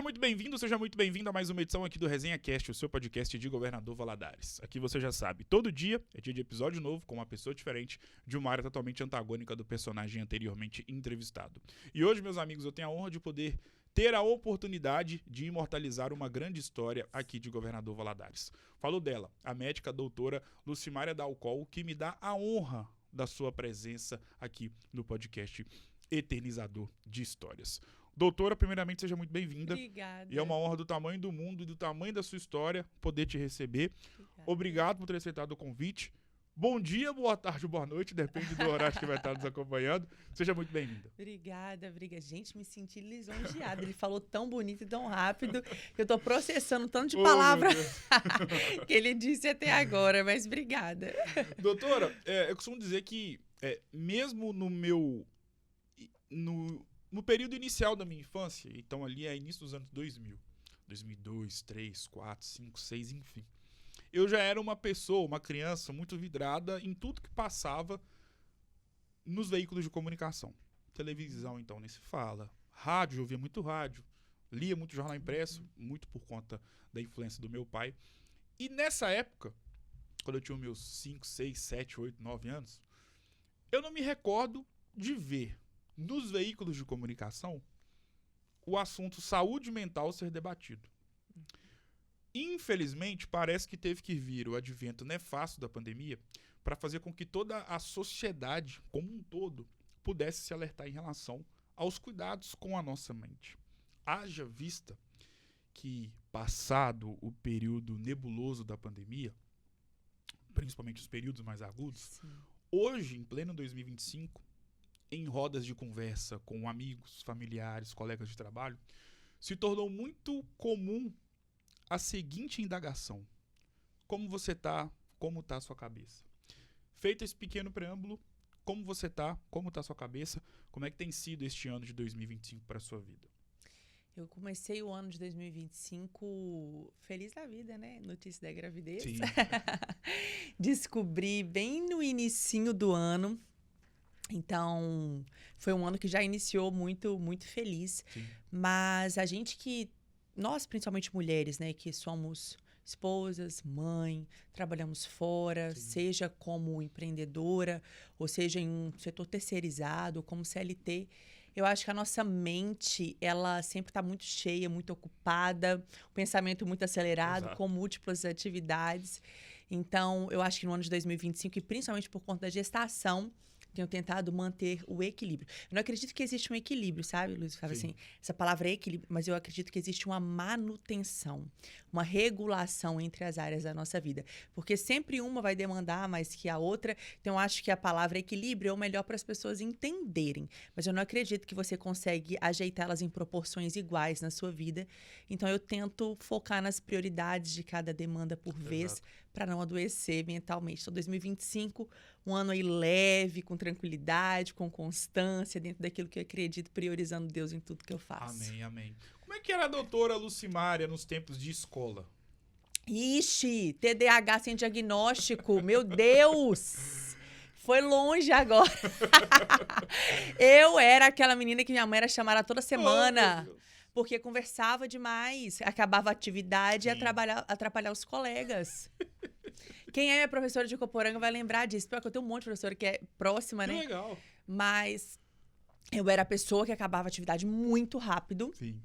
muito bem-vindo, seja muito bem-vindo a mais uma edição aqui do Resenha Cast, o seu podcast de Governador Valadares. Aqui você já sabe, todo dia é dia de episódio novo com uma pessoa diferente de uma área totalmente antagônica do personagem anteriormente entrevistado. E hoje, meus amigos, eu tenho a honra de poder ter a oportunidade de imortalizar uma grande história aqui de Governador Valadares. Falo dela, a médica doutora Lucimária Dalcol, que me dá a honra da sua presença aqui no podcast Eternizador de Histórias. Doutora, primeiramente, seja muito bem-vinda. Obrigada. E é uma honra do tamanho do mundo e do tamanho da sua história poder te receber. Obrigada. Obrigado por ter aceitado o convite. Bom dia, boa tarde, boa noite, depende do horário que vai estar nos acompanhando. Seja muito bem-vinda. Obrigada. Gente, me senti lisonjeada. Ele falou tão bonito e tão rápido que eu tô processando tanto de palavra que ele disse até agora, mas obrigada. Doutora, eu costumo dizer que mesmo no período inicial da minha infância, então ali é início dos anos 2000, 2002, 3, 4, 5, 6, enfim. Eu já era uma pessoa, uma criança muito vidrada em tudo que passava nos veículos de comunicação. Televisão, então, nem se fala. Rádio, eu ouvia muito rádio. Lia muito jornal impresso, muito por conta da influência do meu pai. E nessa época, quando eu tinha meus 5, 6, 7, 8, 9 anos, eu não me recordo de ver nos veículos de comunicação o assunto saúde mental ser debatido. Infelizmente, parece que teve que vir o advento nefasto da pandemia para fazer com que toda a sociedade, como um todo, pudesse se alertar em relação aos cuidados com a nossa mente. Haja vista que, passado o período nebuloso da pandemia, principalmente os períodos mais agudos, Sim. hoje, em pleno 2025, em rodas de conversa com amigos, familiares, colegas de trabalho, se tornou muito comum a seguinte indagação: como você tá? Como tá a sua cabeça? Feito esse pequeno preâmbulo, como você tá? Como tá a sua cabeça? Como é que tem sido este ano de 2025 para a sua vida? Eu comecei o ano de 2025 feliz da vida, né? Notícia da gravidez. Sim. Descobri bem no inicinho do ano. Então, foi um ano que já iniciou muito, muito feliz. Sim. Mas a gente que, nós principalmente mulheres, né, que somos esposas, mãe, trabalhamos fora, Sim. seja como empreendedora, ou seja em um setor terceirizado, ou como CLT, eu acho que a nossa mente, ela sempre está muito cheia, muito ocupada, o pensamento muito acelerado, Exato. com múltiplas atividades. Então, eu acho que no ano de 2025, e principalmente por conta da gestação, tenho tentado manter o equilíbrio. Eu não acredito que existe um equilíbrio, sabe, Luiz? Fala Sim. assim, essa palavra é equilíbrio, mas eu acredito que existe uma manutenção, uma regulação entre as áreas da nossa vida. Porque sempre uma vai demandar mais que a outra. Então, eu acho que a palavra equilíbrio é o melhor para as pessoas entenderem. Mas eu não acredito que você consegue ajeitá-las em proporções iguais na sua vida. Então, eu tento focar nas prioridades de cada demanda por vez, para não adoecer mentalmente. Então, 2025, um ano aí leve, com tranquilidade, com constância, dentro daquilo que eu acredito, priorizando Deus em tudo que eu faço. Amém, amém. Como é que era a doutora Lucimária nos tempos de escola? Ixi, TDAH sem diagnóstico, meu Deus! Foi longe agora. Eu era aquela menina que minha mãe era chamada toda semana. Oh, meu Deus. Porque conversava demais, acabava a atividade e Sim. atrapalhar os colegas. Quem é professora de Coporanga vai lembrar disso. Pior que eu tenho um monte de professora que é próxima, Que né? legal. Mas eu era a pessoa que acabava a atividade muito rápido Sim.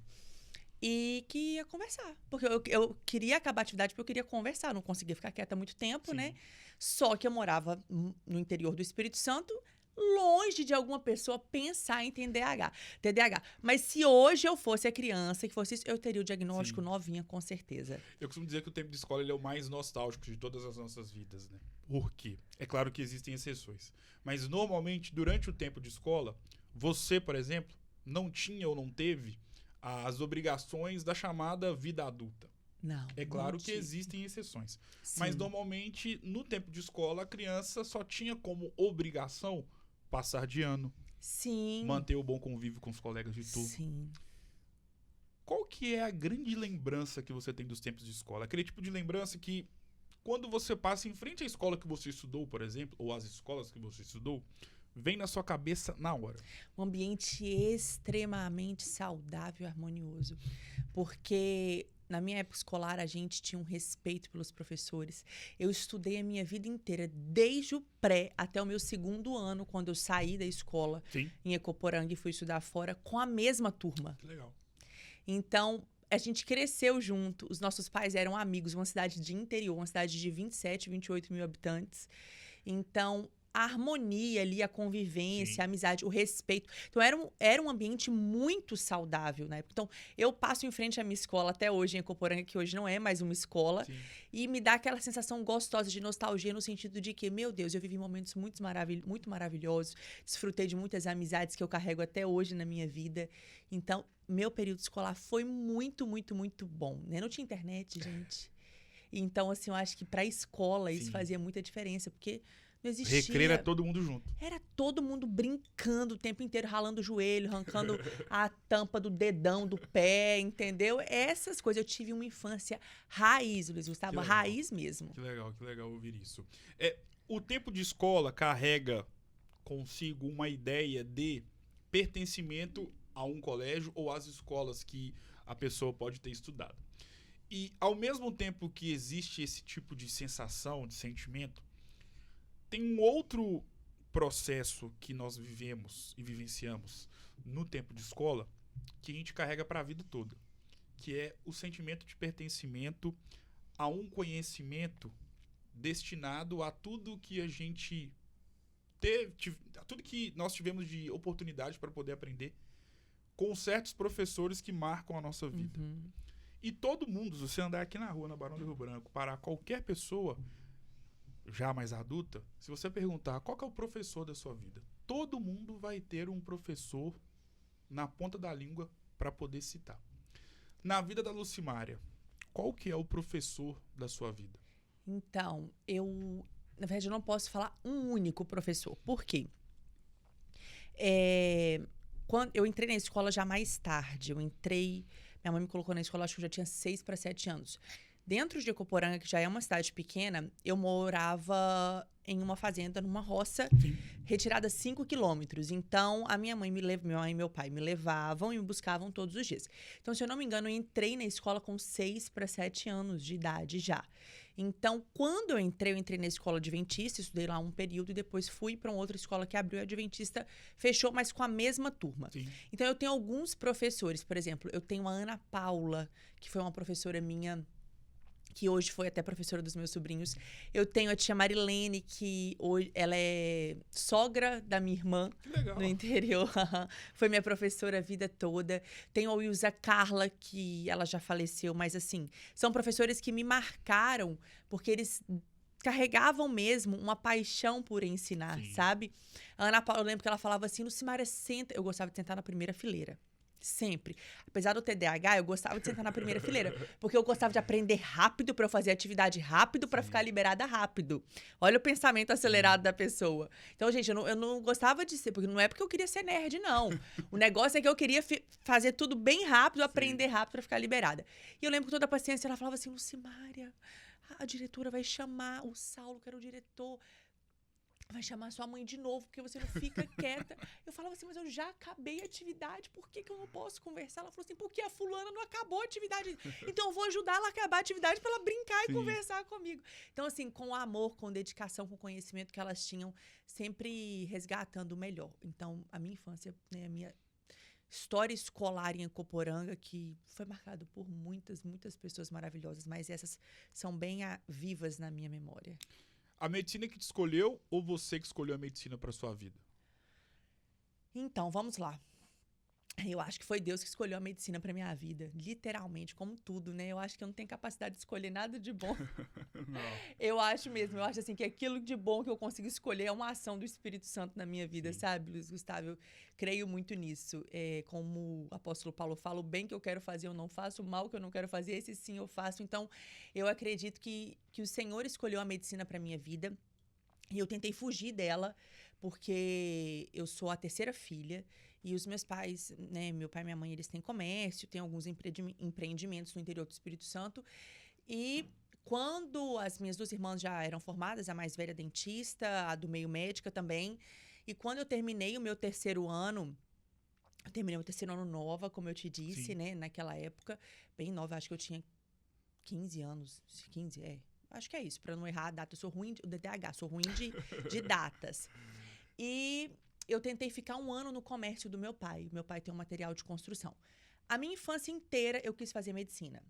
e que ia conversar. Porque eu queria acabar a atividade porque eu queria conversar. Eu não conseguia ficar quieta muito tempo, Sim. né? Só que eu morava no interior do Espírito Santo, longe de alguma pessoa pensar em TDAH. Mas se hoje eu fosse a criança que fosse isso, eu teria o diagnóstico Sim. novinha, com certeza. Eu costumo dizer que o tempo de escola ele é o mais nostálgico de todas as nossas vidas, né? Por quê? É claro que existem exceções. Mas, normalmente, durante o tempo de escola, você, por exemplo, não tinha ou não teve as obrigações da chamada vida adulta. Não. É claro não que tive. existem exceções. Sim. Mas, normalmente, no tempo de escola, a criança só tinha como obrigação passar de ano, Sim. manter o bom convívio com os colegas de turma. Sim. Qual que é a grande lembrança que você tem dos tempos de escola? Aquele tipo de lembrança que, quando você passa em frente à escola que você estudou, por exemplo, ou às escolas que você estudou, vem na sua cabeça na hora? Um ambiente extremamente saudável e harmonioso. Porque na minha época escolar a gente tinha um respeito pelos professores. Eu estudei a minha vida inteira, desde o pré até o meu 2º ano, quando eu saí da escola Sim. em Ecoporanga e fui estudar fora, com a mesma turma. Que legal. Então, a gente cresceu junto, os nossos pais eram amigos, uma cidade de interior, uma cidade de 27, 28 mil habitantes. Então, a harmonia ali, a convivência, Sim. a amizade, o respeito. Então, era um ambiente muito saudável na época. Então, eu passo em frente à minha escola até hoje, em Ecoporanga, que hoje não é mais uma escola, Sim. e me dá aquela sensação gostosa de nostalgia, no sentido de que, meu Deus, eu vivi momentos muito maravilhosos, desfrutei de muitas amizades que eu carrego até hoje na minha vida. Então, meu período escolar foi muito, muito, muito bom, né? Não tinha internet, gente. Então, assim, eu acho que para a escola isso Sim. fazia muita diferença, porque não existia... Recreio é todo mundo junto. Era todo mundo brincando o tempo inteiro, ralando o joelho, arrancando a tampa do dedão do pé, entendeu? Essas coisas. Eu tive uma infância raiz, Luiz Gustavo, legal. raiz mesmo. Que legal ouvir isso. O tempo de escola carrega consigo uma ideia de pertencimento a um colégio ou às escolas que a pessoa pode ter estudado. E ao mesmo tempo que existe esse tipo de sensação, de sentimento, tem um outro processo que nós vivemos e vivenciamos no tempo de escola que a gente carrega para a vida toda, que é o sentimento de pertencimento a um conhecimento destinado a tudo que a gente a tudo que nós tivemos de oportunidade para poder aprender com certos professores que marcam a nossa vida. Uhum. E todo mundo, se você andar aqui na rua, na Barão do Rio Branco, para qualquer pessoa já mais adulta, se você perguntar qual que é o professor da sua vida, todo mundo vai ter um professor na ponta da língua para poder citar. Na vida da Lucimária, qual que é o professor da sua vida? Então, na verdade, eu não posso falar um único professor. Por quê? Quando eu entrei na escola já mais tarde. Minha mãe me colocou na escola, acho que eu já tinha 6 para 7 anos. Dentro de Ecoporanga, que já é uma cidade pequena, eu morava em uma fazenda, numa roça, Sim. retirada 5 quilômetros. Então, a minha mãe e meu pai me levavam e me buscavam todos os dias. Então, se eu não me engano, eu entrei na escola com 6 para 7 anos de idade já. Então, quando eu entrei na escola adventista, estudei lá um período e depois fui para uma outra escola que abriu, a adventista fechou, mas com a mesma turma. Sim. Então, eu tenho alguns professores, por exemplo, eu tenho a Ana Paula, que foi uma professora minha, que hoje foi até professora dos meus sobrinhos. Eu tenho a tia Marilene, que hoje ela é sogra da minha irmã. Que legal. No interior. Foi minha professora a vida toda. Tenho a Wilza Carla, que ela já faleceu, mas assim, são professores que me marcaram, porque eles carregavam mesmo uma paixão por ensinar, Sim. sabe? A Ana Paula, eu lembro que ela falava assim, Lucimária, senta. Eu gostava de sentar na primeira fileira. Sempre. Apesar do TDAH, eu gostava de sentar na primeira fileira. Porque eu gostava de aprender rápido para eu fazer atividade rápido para ficar liberada rápido. Olha o pensamento acelerado da pessoa. Então, gente, eu não gostava de ser, porque não é porque eu queria ser nerd, não. O negócio é que eu queria fazer tudo bem rápido, aprender rápido para ficar liberada. E eu lembro com toda a paciência, ela falava assim, Lucimária, a diretora vai chamar o Saulo, que era o diretor, vai chamar sua mãe de novo, porque você não fica quieta. Eu falava assim, mas eu já acabei a atividade, por que eu não posso conversar? Ela falou assim, porque a fulana não acabou a atividade. Então eu vou ajudar ela a acabar a atividade para ela brincar e conversar comigo. Então, assim, com amor, com dedicação, com conhecimento que elas tinham, sempre resgatando o melhor. Então, a minha infância, né, a minha história escolar em Ecoporanga, que foi marcado por muitas, muitas pessoas maravilhosas, mas essas são bem vivas na minha memória. A medicina que te escolheu ou você que escolheu a medicina para sua vida? Então, vamos lá. Eu acho que foi Deus que escolheu a medicina para minha vida, literalmente, como tudo, né? Eu acho que eu não tenho capacidade de escolher nada de bom. Não. Eu acho assim que aquilo de bom que eu consigo escolher é uma ação do Espírito Santo na minha vida, sabe, Luiz Gustavo? Eu creio muito nisso. Como o apóstolo Paulo fala, o bem que eu quero fazer eu não faço, o mal que eu não quero fazer, esse sim eu faço. Então, eu acredito que o Senhor escolheu a medicina para minha vida e eu tentei fugir dela, porque eu sou a terceira filha. E os meus pais, né, meu pai e minha mãe, eles têm comércio, têm alguns empreendimentos no interior do Espírito Santo. E quando as minhas 2 irmãs já eram formadas, a mais velha dentista, a do meio médica também, E quando eu terminei o meu terceiro ano, eu terminei o terceiro ano nova, como eu te disse, Sim. né? Naquela época, bem nova, acho que eu tinha 15 anos. 15, acho que é isso, pra não errar a data. Eu sou ruim, o DTH, sou ruim de datas. E eu tentei ficar um ano no comércio do meu pai. Meu pai tem um material de construção. A minha infância inteira eu quis fazer medicina.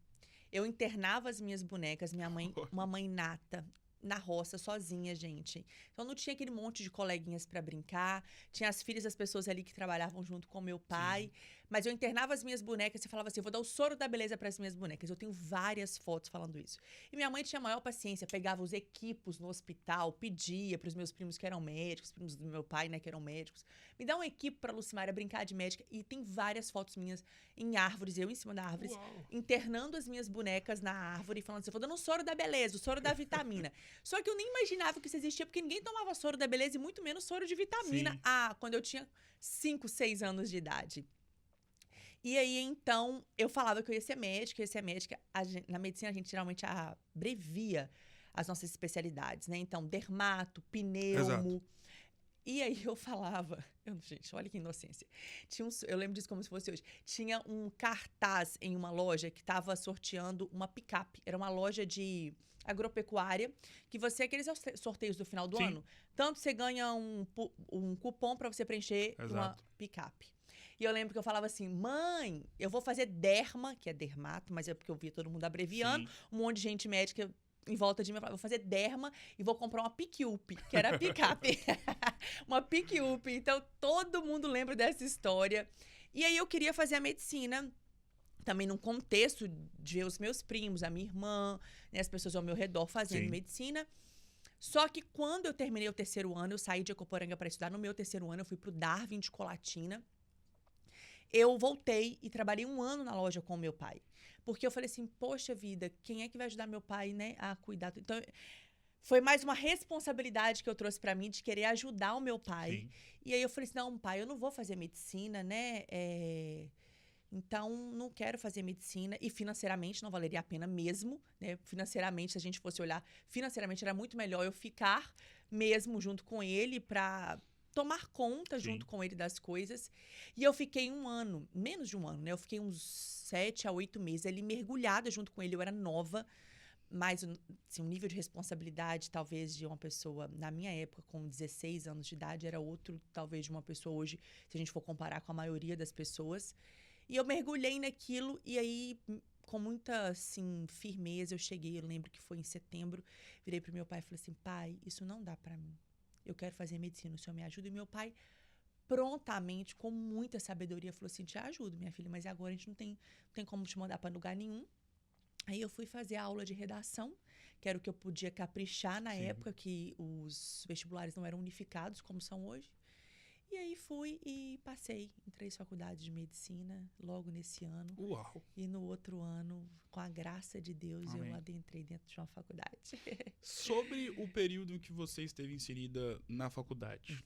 Eu internava as minhas bonecas, minha mãe, uma mãe nata, na roça, sozinha, gente. Então não tinha aquele monte de coleguinhas pra brincar. Tinha as filhas das pessoas ali que trabalhavam junto com meu pai. Sim. Mas eu internava as minhas bonecas e falava assim: eu vou dar o soro da beleza para as minhas bonecas. Eu tenho várias fotos falando isso. E minha mãe tinha a maior paciência, pegava os equipos no hospital, pedia para os meus primos que eram médicos, primos do meu pai, né, que eram médicos, me dá um equipe para Lucimária brincar de médica. E tem várias fotos minhas em árvores, eu em cima da árvore, Uau. internando as minhas bonecas na árvore, falando assim: eu vou dando o soro da beleza, o soro da vitamina. Só que eu nem imaginava que isso existia, porque ninguém tomava soro da beleza e muito menos soro de vitamina. Sim. Quando eu tinha 5, 6 anos de idade. E aí, então, eu falava que eu ia ser médica, na medicina, a gente geralmente abrevia as nossas especialidades, né? Então, dermato, pneumo. Exato. E aí eu falava, gente, olha que inocência. Eu lembro disso como se fosse hoje. Tinha um cartaz em uma loja que estava sorteando uma picape. Era uma loja de agropecuária, que aqueles sorteios do final do Sim. ano, tanto você ganha um cupom para você preencher uma Exato. picape. E eu lembro que eu falava assim: mãe, eu vou fazer derma, que é dermato, mas é porque eu via todo mundo abreviando, Sim. um monte de gente médica em volta de mim, eu falava: vou fazer derma e vou comprar uma pick-up, que era a picape. Uma pick-up. Então, todo mundo lembra dessa história. E aí, eu queria fazer a medicina, também num contexto de ver os meus primos, a minha irmã, né, as pessoas ao meu redor fazendo Sim. medicina. Só que quando eu terminei o terceiro ano, eu saí de Ecoporanga para estudar. No meu terceiro ano, eu fui pro Darwin de Colatina. Eu voltei e trabalhei um ano na loja com o meu pai. Porque eu falei assim: poxa vida, quem é que vai ajudar meu pai, né, a cuidar? Então, foi mais uma responsabilidade que eu trouxe pra mim de querer ajudar o meu pai. Sim. E aí eu falei assim: não, pai, eu não vou fazer medicina, né? Então, não quero fazer medicina. E financeiramente não valeria a pena mesmo, né? Financeiramente, se a gente fosse olhar, financeiramente era muito melhor eu ficar mesmo junto com ele pra tomar conta Sim. junto com ele das coisas. E eu fiquei um ano, menos de um ano, né? Eu fiquei uns 7 a 8 meses ali mergulhada junto com ele. Eu era nova, mas assim, o nível de responsabilidade, talvez, de uma pessoa, na minha época, com 16 anos de idade, era outro, talvez, de uma pessoa hoje, se a gente for comparar com a maioria das pessoas. E eu mergulhei naquilo, e aí, com muita, assim, firmeza, eu cheguei. Eu lembro que foi em setembro, virei pro meu pai e falei assim: pai, isso não dá pra mim. Eu quero fazer medicina, o senhor me ajuda? E meu pai, prontamente, com muita sabedoria, falou assim: te ajudo, minha filha, mas agora a gente não tem como te mandar pra lugar nenhum. Aí eu fui fazer a aula de redação, que era o que eu podia caprichar na Sim. época, que os vestibulares não eram unificados como são hoje. E aí fui e passei em 3 faculdades de medicina logo nesse ano. Uau. E no outro ano, com a graça de Deus, Amém. eu adentrei dentro de uma faculdade. Sobre o período que você esteve inserida na faculdade.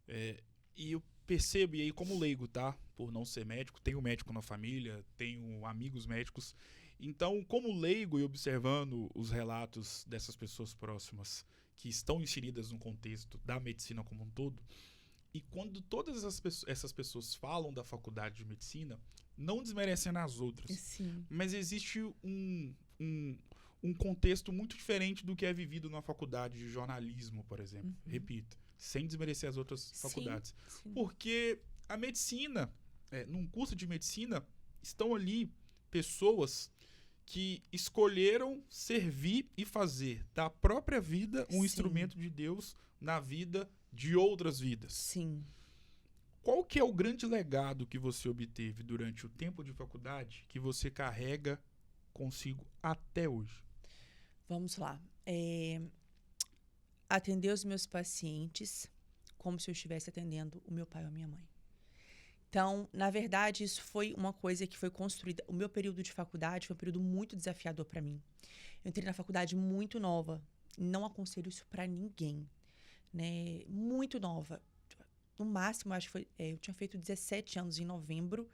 E eu percebo, e aí como leigo, tá? Por não ser médico, tenho médico na família, tenho amigos médicos. Então, como leigo e observando os relatos dessas pessoas próximas que estão inseridas no contexto da medicina como um todo, e quando todas essas pessoas falam da faculdade de medicina, não desmerecendo as outras, Sim. mas existe um contexto muito diferente do que é vivido na faculdade de jornalismo, por exemplo. Repito, sem desmerecer as outras faculdades. Sim. Porque a medicina, num curso de medicina, estão ali pessoas que escolheram servir e fazer da própria vida um Sim. instrumento de Deus na vida de outras vidas. Sim. Qual que é o grande legado que você obteve durante o tempo de faculdade que você carrega consigo até hoje? Vamos lá. Atender os meus pacientes como se eu estivesse atendendo o meu pai ou a minha mãe. Então, na verdade, isso foi uma coisa que foi construída. O meu período de faculdade foi um período muito desafiador para mim. Eu entrei na faculdade muito nova. Não aconselho isso para ninguém, né? Muito nova. No máximo, acho que foi... eu tinha feito 17 anos em novembro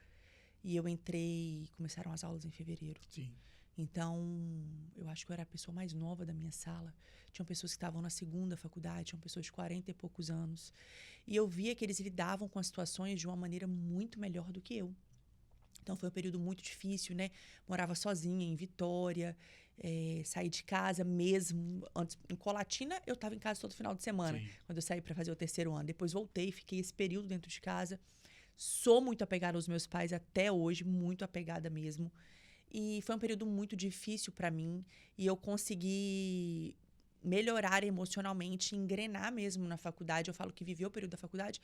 E eu entrei, começaram as aulas em fevereiro. Sim. Então, eu acho que eu era a pessoa mais nova da minha sala. Tinham pessoas que estavam na segunda faculdade, tinham pessoas de 40 e poucos anos. E eu via que eles lidavam com as situações de uma maneira muito melhor do que eu. Então, foi um período muito difícil, né? Morava sozinha em Vitória, saí de casa mesmo. Antes, em Colatina, eu estava em casa todo final de semana, Sim. quando eu saí para fazer o terceiro ano. Depois voltei, fiquei esse período dentro de casa. Sou muito apegada aos meus pais até hoje, muito apegada mesmo. E foi um período muito difícil para mim. E eu consegui melhorar emocionalmente, engrenar mesmo na faculdade. Eu falo que vivi o período da faculdade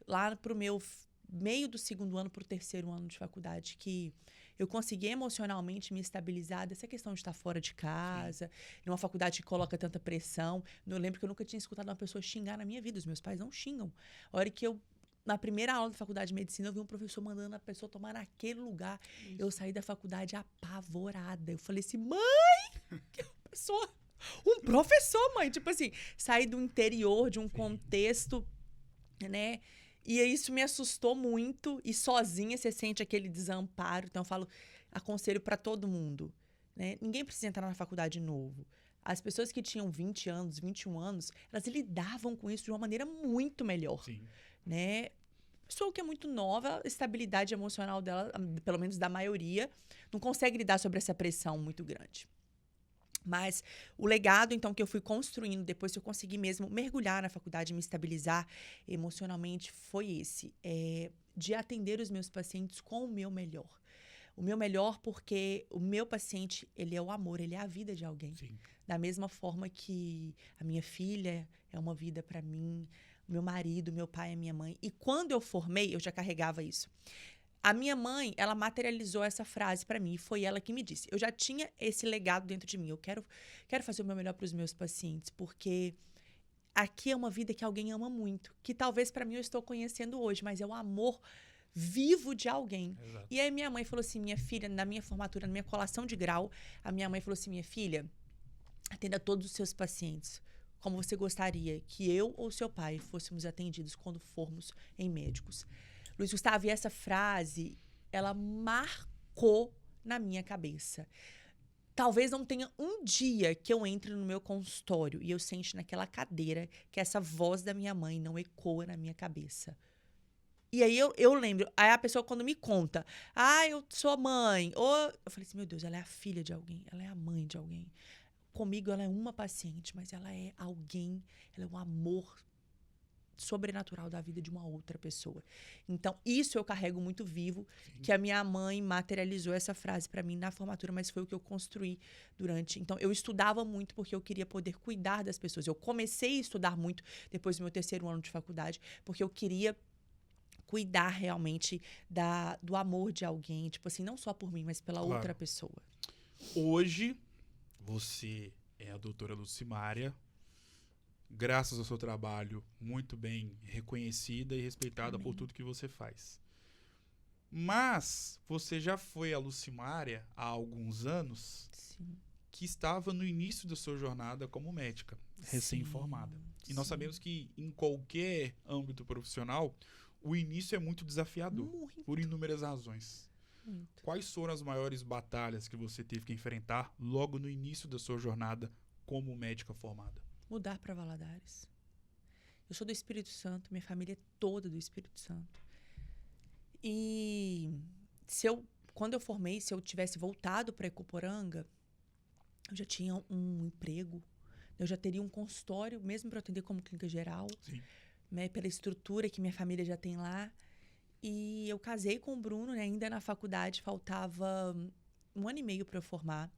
lá pro meu meio do segundo ano pro terceiro ano de faculdade, que eu consegui emocionalmente me estabilizar dessa questão de estar fora de casa, numa faculdade que coloca tanta pressão. Eu lembro que eu nunca tinha escutado uma pessoa xingar na minha vida. Os meus pais não xingam. A hora que eu na primeira aula da faculdade de medicina, eu vi um professor mandando a pessoa tomar naquele lugar. Isso. Eu saí da faculdade apavorada. Eu falei assim, mãe, que pessoa... Um professor, mãe. Tipo assim, saí do interior, de um contexto, né? E isso me assustou muito. E sozinha você sente aquele desamparo. Então eu falo, aconselho para todo mundo, né? Ninguém precisa entrar na faculdade novo. As pessoas que tinham 20 anos, 21 anos, elas lidavam com isso de uma maneira muito melhor. Sim. Né? Pessoa que é muito nova, a estabilidade emocional dela, pelo menos da maioria, não consegue lidar sobre essa pressão muito grande. Mas o legado, então, que eu fui construindo depois que eu consegui mesmo mergulhar na faculdade, me estabilizar emocionalmente, foi esse. De atender os meus pacientes com o meu melhor. O meu melhor porque o meu paciente, ele é o amor, ele é a vida de alguém. Sim. Da mesma forma que a minha filha é uma vida para mim, meu marido, meu pai, a minha mãe. E quando eu formei, eu já carregava isso. A minha mãe, ela materializou essa frase para mim. E foi ela que me disse. Eu já tinha esse legado dentro de mim. Eu quero fazer o meu melhor para os meus pacientes. Porque aqui é uma vida que alguém ama muito. Que talvez para mim eu estou conhecendo hoje. Mas é o amor vivo de alguém. Exato. E aí minha mãe falou assim, minha filha, na minha formatura, na minha colação de grau, a minha mãe falou assim, minha filha, atenda todos os seus pacientes como você gostaria que eu ou seu pai fôssemos atendidos quando formos em médicos. Luiz Gustavo, e essa frase, ela marcou na minha cabeça. Talvez não tenha um dia que eu entre no meu consultório e eu sente naquela cadeira que essa voz da minha mãe não ecoa na minha cabeça. E aí eu lembro, aí a pessoa quando me conta, eu sou mãe, ou eu falei assim, meu Deus, ela é a filha de alguém, ela é a mãe de alguém. Comigo ela é uma paciente, mas ela é alguém, ela é um amor sobrenatural da vida de uma outra pessoa. Então, isso eu carrego muito vivo, que a minha mãe materializou essa frase para mim na formatura, mas foi o que eu construí durante. Então, eu estudava muito porque eu queria poder cuidar das pessoas. Eu comecei a estudar muito depois do meu terceiro ano de faculdade, porque eu queria cuidar realmente do amor de alguém, tipo assim, não só por mim, mas pela outra pessoa. Hoje, você é a doutora Lucimária, graças ao seu trabalho muito bem reconhecida e respeitada por tudo que você faz. Mas você já foi a Lucimária há alguns anos. Sim. Que estava no início da sua jornada como médica, recém-formada. E nós sabemos que em qualquer âmbito profissional, o início é muito desafiador, Muito. por inúmeras razões. Muito. Quais foram as maiores batalhas que você teve que enfrentar logo no início da sua jornada como médica formada? Mudar para Valadares. Eu sou do Espírito Santo, minha família é toda do Espírito Santo. E quando eu formei, se eu tivesse voltado para Ecoporanga, eu já tinha um emprego, eu já teria um consultório, mesmo para atender como clínica geral, né, pela estrutura que minha família já tem lá. E eu casei com o Bruno, né, ainda na faculdade, faltava 1 ano e meio para eu formar.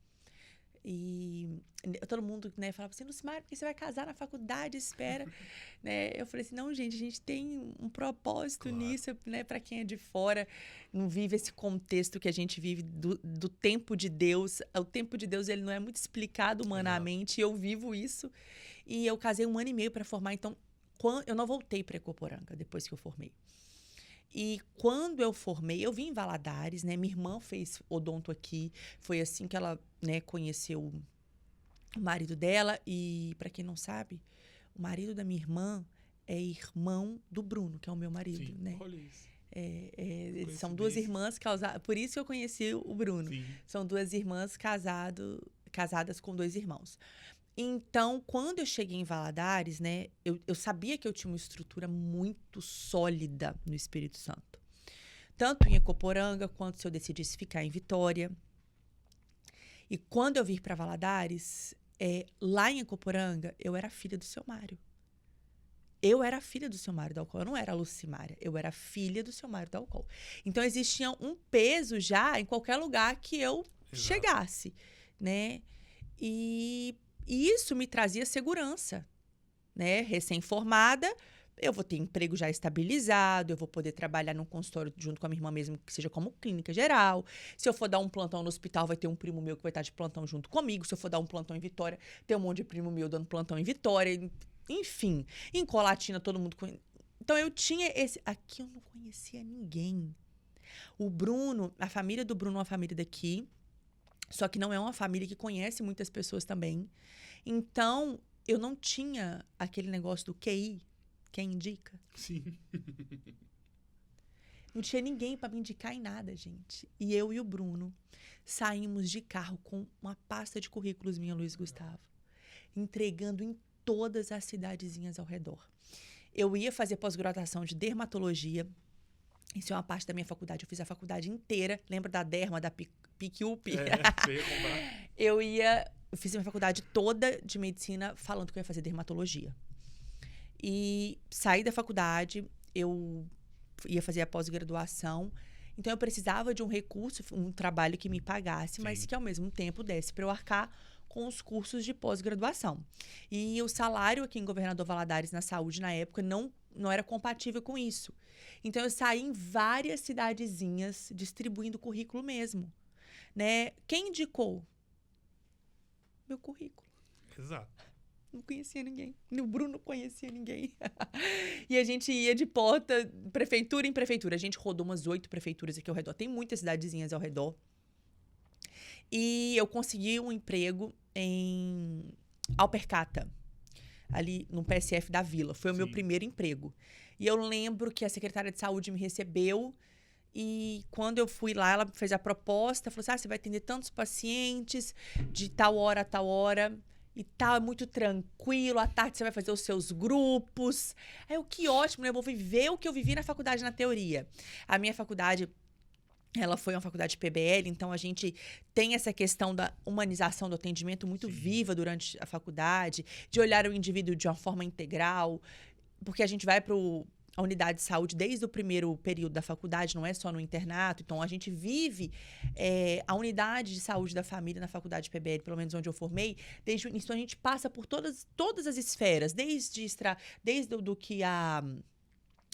E todo mundo, né, falava assim, Lucimária, por que você vai casar na faculdade? Espera. Né? Eu falei assim, não, gente, a gente tem um propósito nisso, né, para quem é de fora, não vive esse contexto que a gente vive do tempo de Deus. O tempo de Deus, ele não é muito explicado humanamente, e eu vivo isso. E eu casei 1 ano e meio para formar, então eu não voltei para Ecoporanga depois que eu formei. E quando eu formei, eu vim em Valadares, né? Minha irmã fez odonto aqui. Foi assim que ela, né, conheceu o marido dela. E, para quem não sabe, o marido da minha irmã é irmão do Bruno, que é o meu marido, né? Olha isso. São duas irmãs casadas. Por isso que eu conheci o Bruno. Sim. São duas irmãs casadas com 2 irmãos. Então, quando eu cheguei em Valadares, né, eu sabia que eu tinha uma estrutura muito sólida no Espírito Santo. Tanto em Ecoporanga, quanto se eu decidisse ficar em Vitória. E quando eu vim para Valadares, lá em Ecoporanga, eu era filha do seu Mário. Eu era filha do seu Mário Dalcol. Eu não era a Lucimária. Eu era filha do seu Mário Dalcol. Então, existia um peso já em qualquer lugar que eu chegasse, né? E isso me trazia segurança, né? Recém-formada, eu vou ter emprego já estabilizado, eu vou poder trabalhar num consultório junto com a minha irmã mesmo, que seja como clínica geral. Se eu for dar um plantão no hospital, vai ter um primo meu que vai estar de plantão junto comigo. Se eu for dar um plantão em Vitória, tem um monte de primo meu dando plantão em Vitória. Enfim, em Colatina todo mundo conhece. Então eu tinha esse... Aqui eu não conhecia ninguém. O Bruno, a família do Bruno é uma família daqui, só que não é uma família que conhece muitas pessoas também. Então, eu não tinha aquele negócio do QI, quem indica. Sim. Não tinha ninguém para me indicar em nada, gente. E eu e o Bruno saímos de carro com uma pasta de currículos minha, Luiz Gustavo, entregando em todas as cidadezinhas ao redor. Eu ia fazer pós-graduação de dermatologia. Isso é uma parte da minha faculdade. Eu fiz a faculdade inteira. Lembra da derma, da PQP? Você ia comprar. Eu fiz a minha faculdade toda de medicina falando que eu ia fazer dermatologia. E saí da faculdade, eu ia fazer a pós-graduação. Então, eu precisava de um recurso, um trabalho que me pagasse, Sim. mas que, ao mesmo tempo, desse para eu arcar com os cursos de pós-graduação. E o salário aqui em Governador Valadares, na saúde, na época, não era compatível com isso. Então, eu saí em várias cidadezinhas distribuindo currículo mesmo, né? Quem indicou? Meu currículo. Exato. Não conhecia ninguém. O Bruno não conhecia ninguém. E a gente ia de porta, prefeitura em prefeitura. A gente rodou umas 8 prefeituras aqui ao redor. Tem muitas cidadezinhas ao redor. E eu consegui um emprego em Alpercata, ali no PSF da Vila. Foi o meu primeiro emprego. E eu lembro que a secretária de saúde me recebeu. E quando eu fui lá, ela fez a proposta. Falou assim, você vai atender tantos pacientes de tal hora a tal hora. E tal, é muito tranquilo. À tarde você vai fazer os seus grupos. Aí eu, que ótimo, né? Eu vou viver o que eu vivi na faculdade, na teoria. A minha faculdade, ela foi uma faculdade PBL, então a gente tem essa questão da humanização do atendimento muito viva durante a faculdade, de olhar o indivíduo de uma forma integral, porque a gente vai para a unidade de saúde desde o primeiro período da faculdade, não é só no internato. Então, a gente vive a unidade de saúde da família na faculdade PBL, pelo menos onde eu formei. Desde o início, então, a gente passa por todas as esferas, desde do que a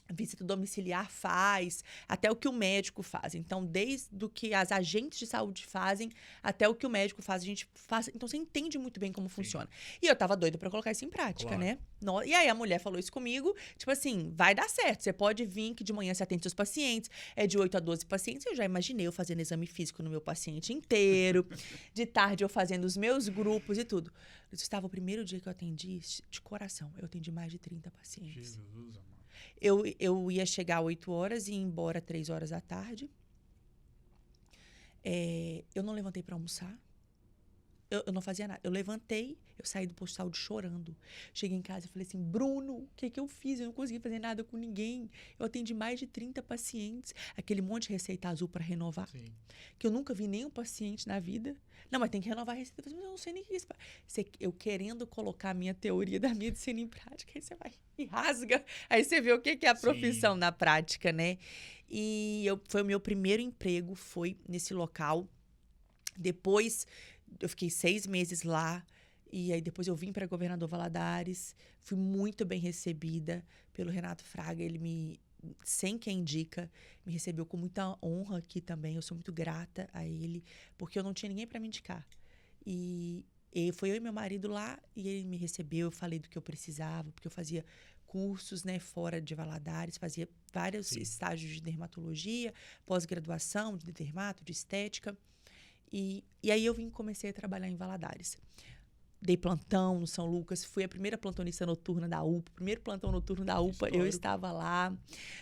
visita domiciliar faz, até o que o médico faz. Então, desde o que as agentes de saúde fazem, até o que o médico faz, a gente faz. Então, você entende muito bem como funciona. E eu tava doida pra colocar isso em prática, né? E aí, a mulher falou isso comigo, tipo assim, vai dar certo. Você pode vir que de manhã você atende seus pacientes, é de 8 a 12 pacientes. Eu já imaginei eu fazendo exame físico no meu paciente inteiro, de tarde eu fazendo os meus grupos e tudo. Isso estava o primeiro dia que eu atendi, de coração, eu atendi mais de 30 pacientes. Jesus, amor. Eu ia chegar às 8 horas e ir embora às 3 horas da tarde. Eu não levantei para almoçar. Eu não fazia nada. Eu levantei, eu saí do posto de saúde chorando. Cheguei em casa e falei assim, Bruno, o que eu fiz? Eu não consegui fazer nada com ninguém. Eu atendi mais de 30 pacientes. Aquele monte de receita azul para renovar. Sim. Que eu nunca vi nenhum paciente na vida. Não, mas tem que renovar a receita. Eu falei, mas eu não sei nem o que é isso. Eu querendo colocar a minha teoria da medicina em prática, aí você vai e rasga. Aí você vê o que é a profissão na prática, né? E foi o meu primeiro emprego, foi nesse local. Depois, eu fiquei 6 meses lá. E aí, depois eu vim para Governador Valadares. Fui muito bem recebida pelo Renato Fraga. Ele sem quem indica, me recebeu com muita honra aqui também. Eu sou muito grata a ele, porque eu não tinha ninguém para me indicar. E foi eu e meu marido lá, e ele me recebeu. Eu falei do que eu precisava, porque eu fazia cursos, né, fora de Valadares, fazia vários estágios de dermatologia, pós-graduação de dermato, de estética. E aí eu comecei a trabalhar em Valadares. dei plantão no São Lucas, fui a primeira plantonista noturna da UPA, primeiro plantão noturno da UPA, eu estava lá,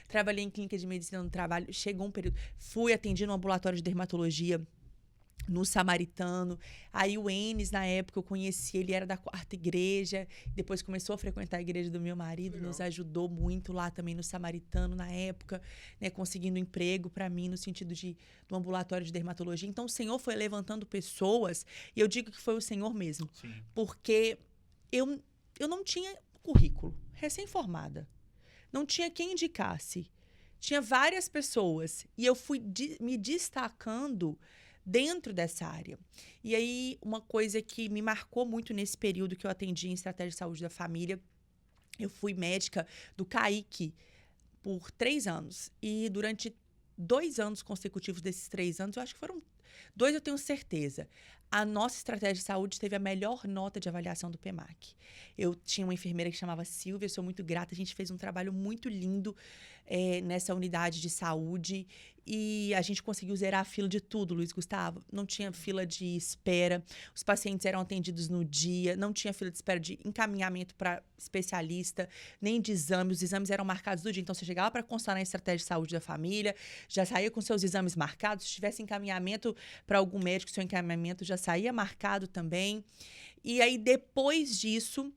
trabalhei em clínica de medicina no trabalho, chegou um período, fui atendendo um ambulatório de dermatologia no Samaritano. Aí o Enes, na época, eu conheci, ele era da Quarta Igreja, depois começou a frequentar a igreja do meu marido, nos ajudou muito lá também no Samaritano, na época, né, conseguindo emprego para mim no sentido do ambulatório de dermatologia. Então, o Senhor foi levantando pessoas, e eu digo que foi o Senhor mesmo, Sim. porque eu não tinha currículo, recém-formada, não tinha quem indicasse, tinha várias pessoas, e eu fui me destacando dentro dessa área. E aí, uma coisa que me marcou muito nesse período que eu atendi em estratégia de saúde da família, eu fui médica do CAIC por 3 anos. E durante 2 anos consecutivos desses 3 anos, eu acho que foram 2, eu tenho certeza, a nossa estratégia de saúde teve a melhor nota de avaliação do PEMAC. Eu tinha uma enfermeira que chamava Silvia, sou muito grata, a gente fez um trabalho muito lindo nessa unidade de saúde e a gente conseguiu zerar a fila de tudo, Luiz Gustavo. Não tinha fila de espera, os pacientes eram atendidos no dia, não tinha fila de espera de encaminhamento para especialista, nem de exame, os exames eram marcados do dia. Então, você chegava para consultar na estratégia de saúde da família, já saía com seus exames marcados, se tivesse encaminhamento para algum médico, seu encaminhamento já saía marcado também. E aí, depois disso,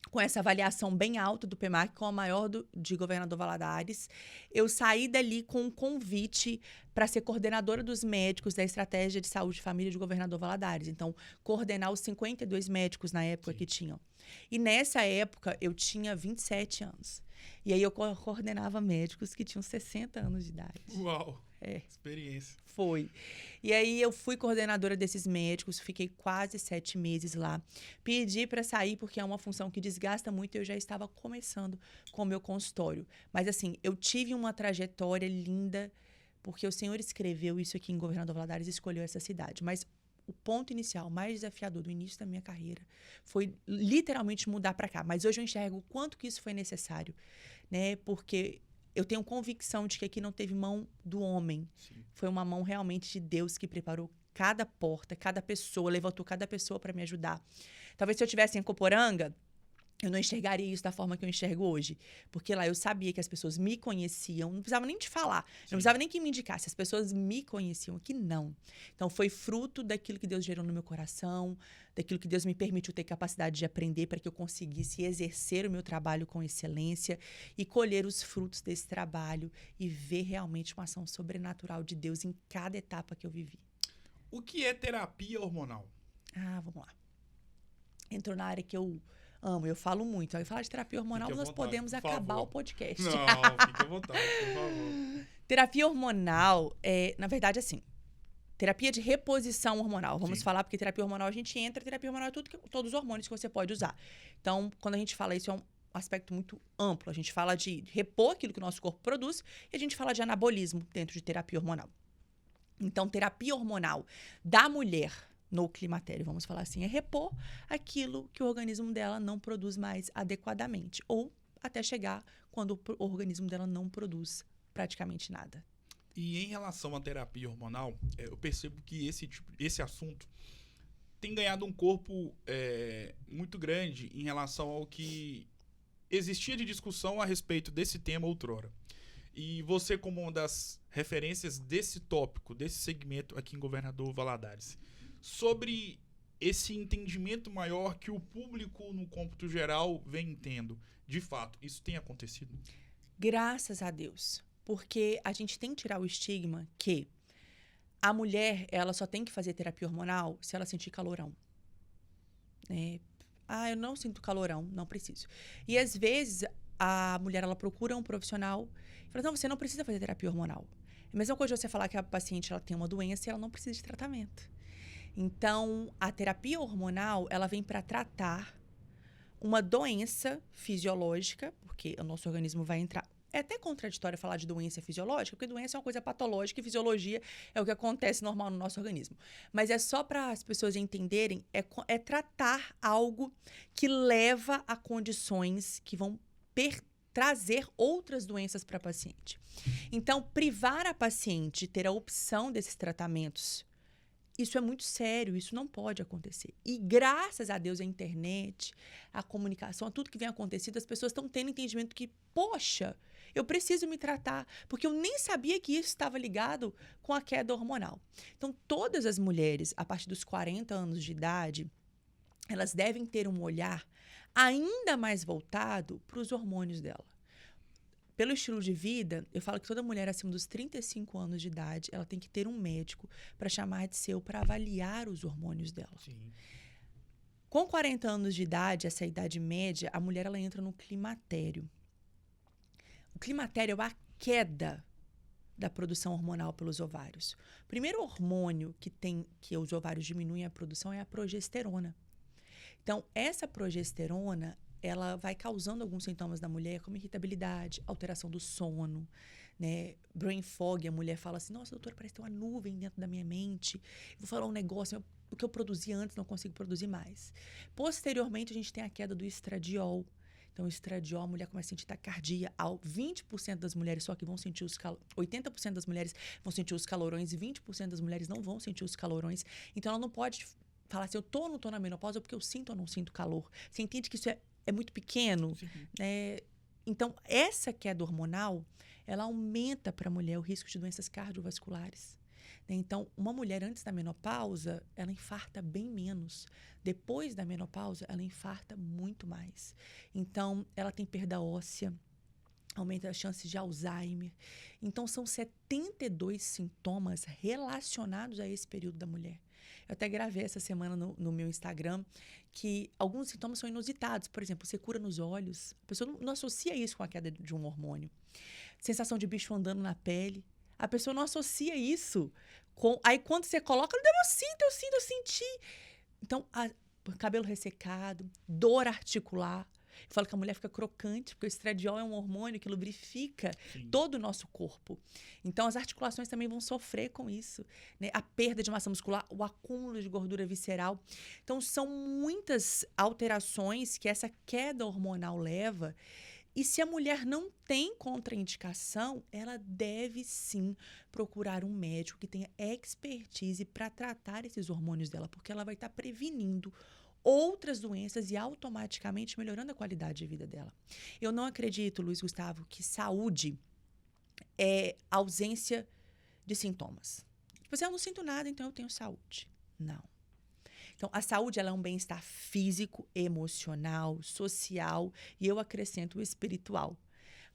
com essa avaliação bem alta do PEMAC, com a maior de Governador Valadares, eu saí dali com um convite para ser coordenadora dos médicos da Estratégia de Saúde e Família de Governador Valadares. Então, coordenar os 52 médicos na época que tinham. E nessa época, eu tinha 27 anos. E aí, eu coordenava médicos que tinham 60 anos de idade. Uau! Experiência. Foi. E aí eu fui coordenadora desses médicos, fiquei quase 7 meses lá. Pedi para sair porque é uma função que desgasta muito e eu já estava começando com o meu consultório. Mas assim, eu tive uma trajetória linda, porque o Senhor escreveu isso aqui em Governador Valadares e escolheu essa cidade. Mas o ponto inicial, mais desafiador do início da minha carreira, foi literalmente mudar para cá. Mas hoje eu enxergo o quanto que isso foi necessário, né? Porque eu tenho convicção de que aqui não teve mão do homem. Sim. Foi uma mão realmente de Deus que preparou cada porta, cada pessoa, levantou cada pessoa para me ajudar. Talvez se eu estivesse em Coporanga, eu não enxergaria isso da forma que eu enxergo hoje. Porque lá eu sabia que as pessoas me conheciam, não precisava nem te falar, não precisava nem que me indicasse, as pessoas me conheciam, aqui não. Então foi fruto daquilo que Deus gerou no meu coração, daquilo que Deus me permitiu ter capacidade de aprender para que eu conseguisse exercer o meu trabalho com excelência e colher os frutos desse trabalho e ver realmente uma ação sobrenatural de Deus em cada etapa que eu vivi. O que é terapia hormonal? Vamos lá. Entrou na área que eu amo, eu falo muito. Ao falar de terapia hormonal, nós podemos acabar o podcast. Não, fique à vontade, por favor. Terapia hormonal na verdade, assim, terapia de reposição hormonal. Vamos falar, porque terapia hormonal a gente entra, terapia hormonal é todos os hormônios que você pode usar. Então, quando a gente fala isso, é um aspecto muito amplo. A gente fala de repor aquilo que o nosso corpo produz e a gente fala de anabolismo dentro de terapia hormonal. Então, terapia hormonal da mulher no climatério, vamos falar assim, é repor aquilo que o organismo dela não produz mais adequadamente. Ou até chegar quando o organismo dela não produz praticamente nada. E em relação à terapia hormonal, eu percebo que esse assunto tem ganhado um corpo muito grande em relação ao que existia de discussão a respeito desse tema outrora. E você, como uma das referências desse tópico, desse segmento aqui em Governador Valadares, sobre esse entendimento maior que o público, no cômputo geral, vem tendo. De fato, isso tem acontecido? Graças a Deus. Porque a gente tem que tirar o estigma que a mulher, ela só tem que fazer terapia hormonal se ela sentir calorão. Eu não sinto calorão, não preciso. E às vezes a mulher, ela procura um profissional e fala, não, você não precisa fazer terapia hormonal. É a mesma coisa de você falar que a paciente ela tem uma doença e ela não precisa de tratamento. Então, a terapia hormonal, ela vem para tratar uma doença fisiológica, porque o nosso organismo vai entrar... É até contraditório falar de doença fisiológica, porque doença é uma coisa patológica e fisiologia é o que acontece normal no nosso organismo. Mas é só para as pessoas entenderem, é tratar algo que leva a condições que vão trazer outras doenças para a paciente. Então, privar a paciente de ter a opção desses tratamentos isso é muito sério, isso não pode acontecer. E graças a Deus, a internet, a comunicação, a tudo que vem acontecendo, as pessoas estão tendo entendimento que, poxa, eu preciso me tratar, porque eu nem sabia que isso estava ligado com a queda hormonal. Então, todas as mulheres, a partir dos 40 anos de idade, elas devem ter um olhar ainda mais voltado para os hormônios dela. Pelo estilo de vida, eu falo que toda mulher acima dos 35 anos de idade, ela tem que ter um médico para chamar de seu para avaliar os hormônios dela. Sim. Com 40 anos de idade, essa idade média, a mulher ela entra no climatério. O climatério é a queda da produção hormonal pelos ovários. O primeiro hormônio que os ovários diminuem a produção é a progesterona. Então, essa progesterona, ela vai causando alguns sintomas da mulher, como irritabilidade, alteração do sono, né? Brain fog, a mulher fala assim, nossa, doutora, parece ter uma nuvem dentro da minha mente. Eu vou falar um negócio, o que eu produzia antes não consigo produzir mais. Posteriormente, a gente tem a queda do estradiol. Então, o estradiol, a mulher começa a sentir taquicardia. 20% das mulheres só que vão sentir 80% das mulheres vão sentir os calorões e 20% das mulheres não vão sentir os calorões. Então, ela não pode falar assim, eu tô ou não tô na menopausa porque eu sinto ou não sinto calor. Você entende que isso é muito pequeno? Né? Então, essa queda hormonal, ela aumenta para a mulher o risco de doenças cardiovasculares. Né? Então, uma mulher antes da menopausa, ela infarta bem menos. Depois da menopausa, ela infarta muito mais. Então, ela tem perda óssea, aumenta as chances de Alzheimer. Então, são 72 sintomas relacionados a esse período da mulher. Eu até gravei essa semana no meu Instagram que alguns sintomas são inusitados. Por exemplo, secura nos olhos. A pessoa não associa isso com a queda de um hormônio. Sensação de bicho andando na pele. A pessoa não associa isso com... Aí, quando você coloca, eu senti. Então, cabelo ressecado, dor articular. Eu falo que a mulher fica crocante, porque o estradiol é um hormônio que lubrifica todo o nosso corpo. Então, as articulações também vão sofrer com isso. Né? A perda de massa muscular, o acúmulo de gordura visceral. Então, são muitas alterações que essa queda hormonal leva. E se a mulher não tem contraindicação, ela deve sim procurar um médico que tenha expertise para tratar esses hormônios dela, porque ela vai estar prevenindo outras doenças e automaticamente melhorando a qualidade de vida dela. Eu não acredito, Luiz Gustavo, que saúde é ausência de sintomas. Tipo assim, eu não sinto nada, então eu tenho saúde. Não. Então, a saúde ela é um bem-estar físico, emocional, social e eu acrescento o espiritual.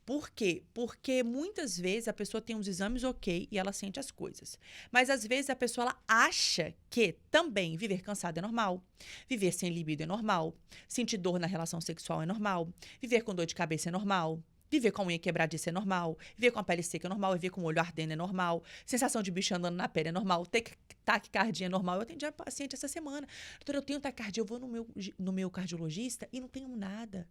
Por quê? Porque muitas vezes a pessoa tem uns exames ok e ela sente as coisas. Mas às vezes a pessoa ela acha que também viver cansado é normal, viver sem libido é normal, sentir dor na relação sexual é normal, viver com dor de cabeça é normal, viver com a unha quebradiça é normal, viver com a pele seca é normal, viver com o olho ardendo é normal, sensação de bicho andando na pele é normal, ter taquicardia é normal. Eu atendi a paciente essa semana. Doutora, eu tenho taquicardia, eu vou no meu cardiologista e não tenho nada.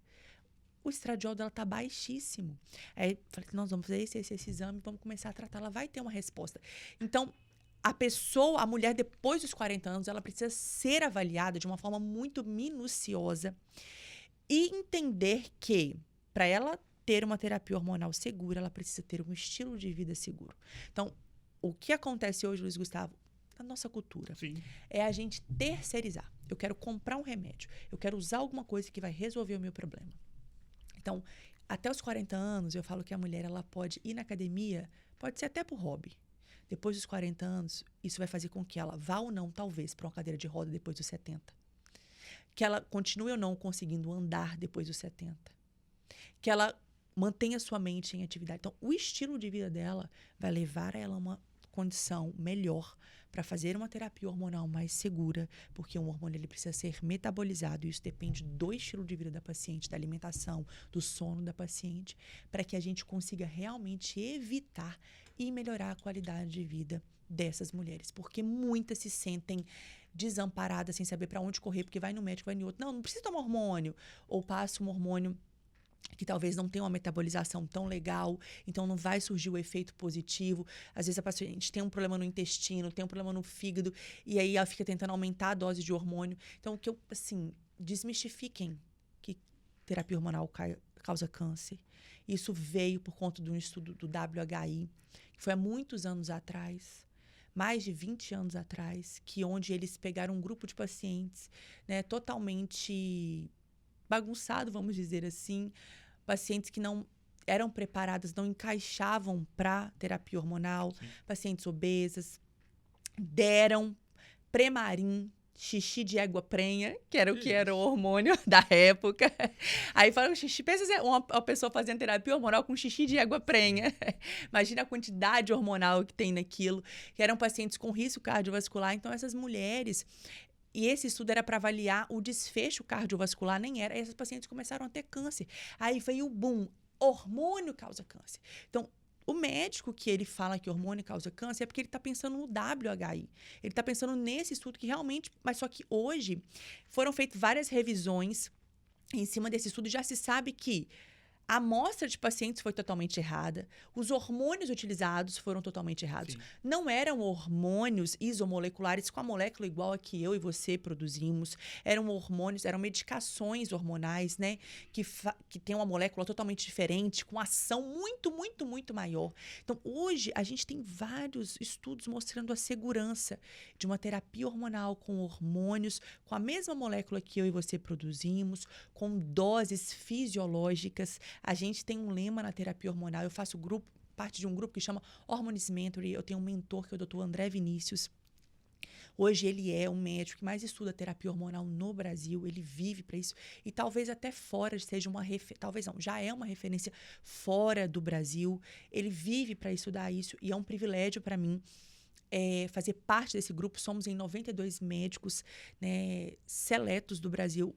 O estradiol dela tá baixíssimo. Aí falei, nós vamos fazer esse exame, vamos começar a tratar, ela vai ter uma resposta. Então, a mulher depois dos 40 anos, ela precisa ser avaliada de uma forma muito minuciosa e entender que, para ela ter uma terapia hormonal segura, ela precisa ter um estilo de vida seguro. Então, o que acontece hoje, Luiz Gustavo, na nossa cultura, é a gente terceirizar. Eu quero comprar um remédio, eu quero usar alguma coisa que vai resolver o meu problema. Então, até os 40 anos, eu falo que a mulher ela pode ir na academia, pode ser até por hobby. Depois dos 40 anos, isso vai fazer com que ela vá ou não, talvez, para uma cadeira de roda depois dos 70. Que ela continue ou não conseguindo andar depois dos 70. Que ela mantenha sua mente em atividade. Então, o estilo de vida dela vai levar ela a uma condição melhor para fazer uma terapia hormonal mais segura, porque um hormônio ele precisa ser metabolizado e isso depende do estilo de vida da paciente, da alimentação, do sono da paciente, para que a gente consiga realmente evitar e melhorar a qualidade de vida dessas mulheres, porque muitas se sentem desamparadas, sem saber para onde correr, porque vai no médico, vai no outro, não precisa tomar hormônio, ou passa um hormônio que talvez não tenha uma metabolização tão legal, então não vai surgir o efeito positivo. Às vezes a paciente tem um problema no intestino, tem um problema no fígado, e aí ela fica tentando aumentar a dose de hormônio. Então, desmistifiquem que terapia hormonal causa câncer. Isso veio por conta de um estudo do WHI, que foi há muitos anos atrás. mais de 20 anos atrás, onde eles pegaram um grupo de pacientes, né, totalmente bagunçado, vamos dizer assim, pacientes que não eram preparadas, não encaixavam para terapia hormonal, Sim. pacientes obesas, deram Premarin, xixi de égua prenha, que era o que era o hormônio da época. Aí falaram xixi, pensa uma pessoa fazendo terapia hormonal com xixi de égua prenha. Imagina a quantidade hormonal que tem naquilo, que eram pacientes com risco cardiovascular. Então, essas mulheres... E esse estudo era para avaliar o desfecho cardiovascular, nem era. E essas pacientes começaram a ter câncer. Aí veio o boom. Hormônio causa câncer. Então, o médico que ele fala que hormônio causa câncer é porque ele está pensando no WHI. Ele está pensando nesse estudo que realmente... Mas só que hoje foram feitas várias revisões em cima desse estudo. Já se sabe que a amostra de pacientes foi totalmente errada. Os hormônios utilizados foram totalmente errados. Sim. Não eram hormônios isomoleculares com a molécula igual a que eu e você produzimos. Eram hormônios, eram medicações hormonais, né? Que tem uma molécula totalmente diferente, com ação muito, muito, muito maior. Então, hoje, a gente tem vários estudos mostrando a segurança de uma terapia hormonal com hormônios, com a mesma molécula que eu e você produzimos, com doses fisiológicas. A gente tem um lema na terapia hormonal. Eu faço parte de um grupo que chama Hormones Mentoring. Eu tenho um mentor que é o Dr. André Vinícius. Hoje ele é o médico que mais estuda terapia hormonal no Brasil. Ele vive para isso. E talvez até fora seja uma referência. Talvez não, já é uma referência fora do Brasil. Ele vive para estudar isso. E é um privilégio para mim fazer parte desse grupo. Somos em 92 médicos, né, seletos do Brasil.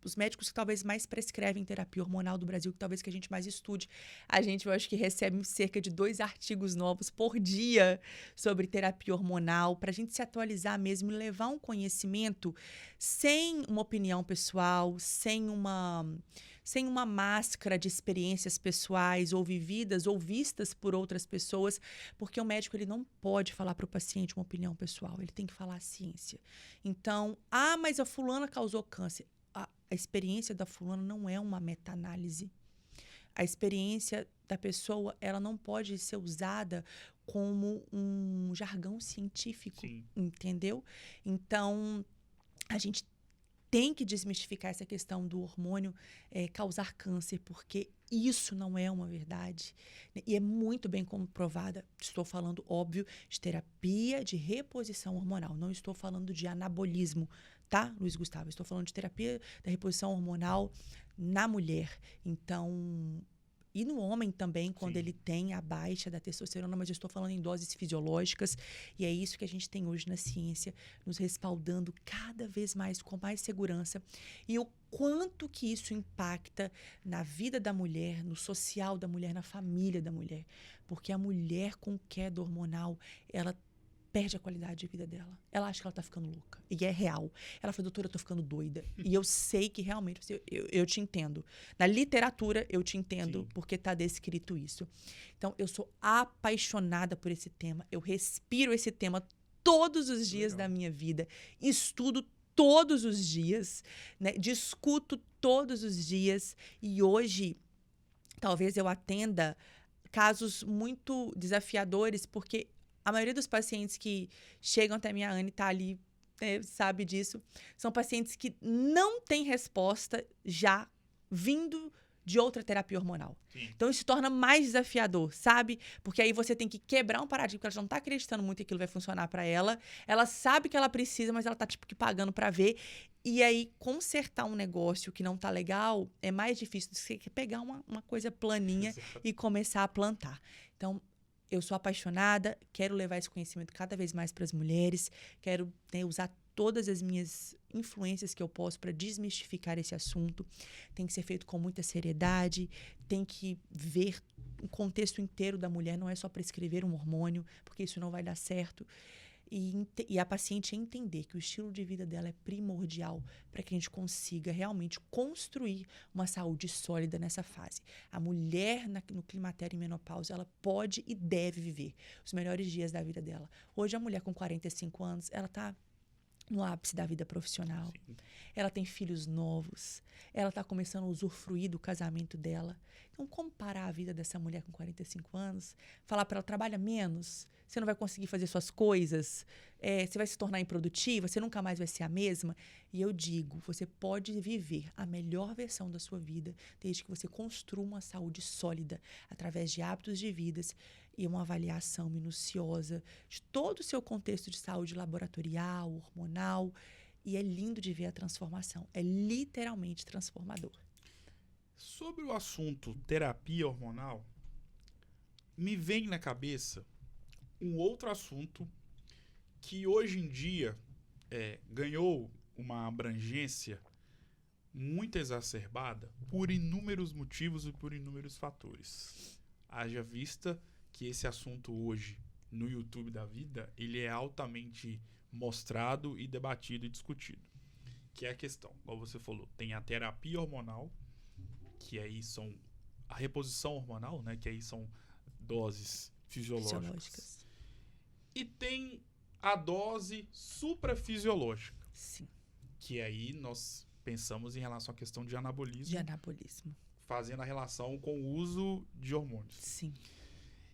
Os médicos que talvez mais prescrevem terapia hormonal do Brasil, que talvez que a gente mais estude. A gente, eu acho que recebe cerca de 2 artigos novos por dia sobre terapia hormonal, para a gente se atualizar mesmo e levar um conhecimento sem uma opinião pessoal, sem uma máscara de experiências pessoais ou vividas ou vistas por outras pessoas, porque o médico ele não pode falar para o paciente uma opinião pessoal, ele tem que falar a ciência. Então, mas a fulana causou câncer. A experiência da fulana não é uma meta-análise. A experiência da pessoa, ela não pode ser usada como um jargão científico, Sim. Entendeu? Então, a gente tem que desmistificar essa questão do hormônio causar câncer, porque isso não é uma verdade. E é muito bem comprovada. Estou falando, óbvio, de terapia de reposição hormonal. Não estou falando de anabolismo, tá, Luiz Gustavo? Estou falando de terapia da reposição hormonal na mulher. Então... E no homem também, quando ele tem a baixa da testosterona, mas eu estou falando em doses fisiológicas. E é isso que a gente tem hoje na ciência, nos respaldando cada vez mais, com mais segurança. E o quanto que isso impacta na vida da mulher, no social da mulher, na família da mulher. Porque a mulher com queda hormonal, ela perde a qualidade de vida dela. Ela acha que ela tá ficando louca. E é real. Ela fala, doutora, eu tô ficando doida. E eu sei que realmente, eu te entendo. Na literatura, eu te entendo, porque tá descrito isso. Então, eu sou apaixonada por esse tema. Eu respiro esse tema todos os dias da minha vida. Estudo todos os dias, né? Discuto todos os dias. E hoje, talvez eu atenda casos muito desafiadores, porque a maioria dos pacientes que chegam até a minha Anne tá ali, sabe disso. São pacientes que não têm resposta já vindo de outra terapia hormonal. Então, isso se torna mais desafiador, sabe? Porque aí você tem que quebrar um paradigma, porque ela já não tá acreditando muito que aquilo vai funcionar para ela. Ela sabe que ela precisa, mas ela tá, tipo, que pagando para ver. E aí, consertar um negócio que não tá legal é mais difícil do que você pegar uma coisa planinha e começar a plantar. Então, eu sou apaixonada, quero levar esse conhecimento cada vez mais para as mulheres, quero usar todas as minhas influências que eu posso para desmistificar esse assunto. Tem que ser feito com muita seriedade, tem que ver o contexto inteiro da mulher, não é só prescrever um hormônio, porque isso não vai dar certo. E a paciente entender que o estilo de vida dela é primordial para que a gente consiga realmente construir uma saúde sólida nessa fase. A mulher no climatério e menopausa, ela pode e deve viver os melhores dias da vida dela. Hoje, a mulher com 45 anos, ela está no ápice da vida profissional. Sim. Ela tem filhos novos. Ela está começando a usufruir do casamento dela. Então, como parar a vida dessa mulher com 45 anos? Falar para ela, trabalha menos, você não vai conseguir fazer suas coisas, você vai se tornar improdutiva, você nunca mais vai ser a mesma. E eu digo, você pode viver a melhor versão da sua vida desde que você construa uma saúde sólida através de hábitos de vida e uma avaliação minuciosa de todo o seu contexto de saúde laboratorial, hormonal. E é lindo de ver a transformação. É literalmente transformador. Sobre o assunto terapia hormonal, me vem na cabeça um outro assunto que hoje em dia ganhou uma abrangência muito exacerbada por inúmeros motivos e por inúmeros fatores. Haja vista que esse assunto hoje, no YouTube da vida, ele é altamente mostrado e debatido e discutido. Que é a questão, como você falou, tem a terapia hormonal, que aí são a reposição hormonal, né? Que aí são doses fisiológicas. E tem a dose suprafisiológica. Sim. Que aí nós pensamos em relação à questão de anabolismo. De anabolismo. Fazendo a relação com o uso de hormônios. Sim.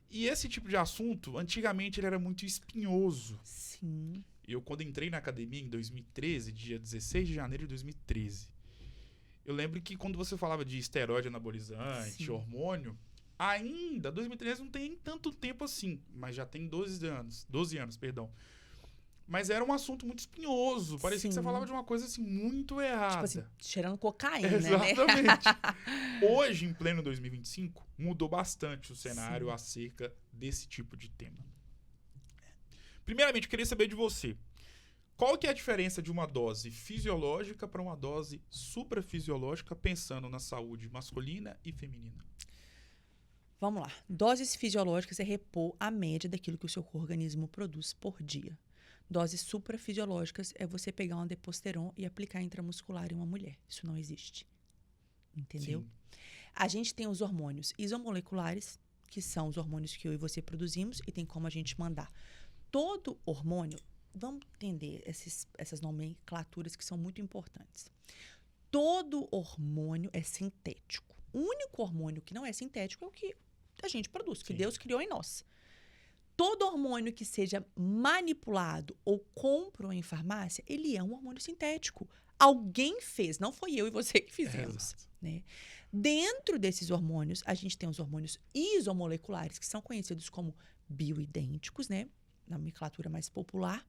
E esse tipo de assunto, antigamente ele era muito espinhoso. Sim. Eu, quando entrei na academia em 2013, dia 16 de janeiro de 2013, eu lembro que quando você falava de esteroide anabolizante, Sim. hormônio, ainda, 2013 não tem tanto tempo assim, mas já tem 12 anos, perdão. Mas era um assunto muito espinhoso, parecia que você falava de uma coisa assim muito errada. Tipo assim, cheirando cocaína, Exatamente. Hoje, em pleno 2025, mudou bastante o cenário Sim. acerca desse tipo de tema. Primeiramente, eu queria saber de você. Qual que é a diferença de uma dose fisiológica para uma dose suprafisiológica, pensando na saúde masculina e feminina? Vamos lá. Doses fisiológicas é repor a média daquilo que o seu organismo produz por dia. Doses suprafisiológicas é você pegar uma Deposteron e aplicar intramuscular em uma mulher. Isso não existe. Entendeu? Sim. A gente tem os hormônios isomoleculares, que são os hormônios que eu e você produzimos, e tem como a gente mandar. Todo hormônio, vamos entender essas nomenclaturas que são muito importantes. Todo hormônio é sintético. O único hormônio que não é sintético é o que a gente produz, que Sim. Deus criou em nós. Todo hormônio que seja manipulado ou compro em farmácia, ele é um hormônio sintético. Alguém fez, não foi eu e você que fizemos. Né? Dentro desses hormônios, a gente tem os hormônios isomoleculares, que são conhecidos como bioidênticos, né? Na nomenclatura mais popular.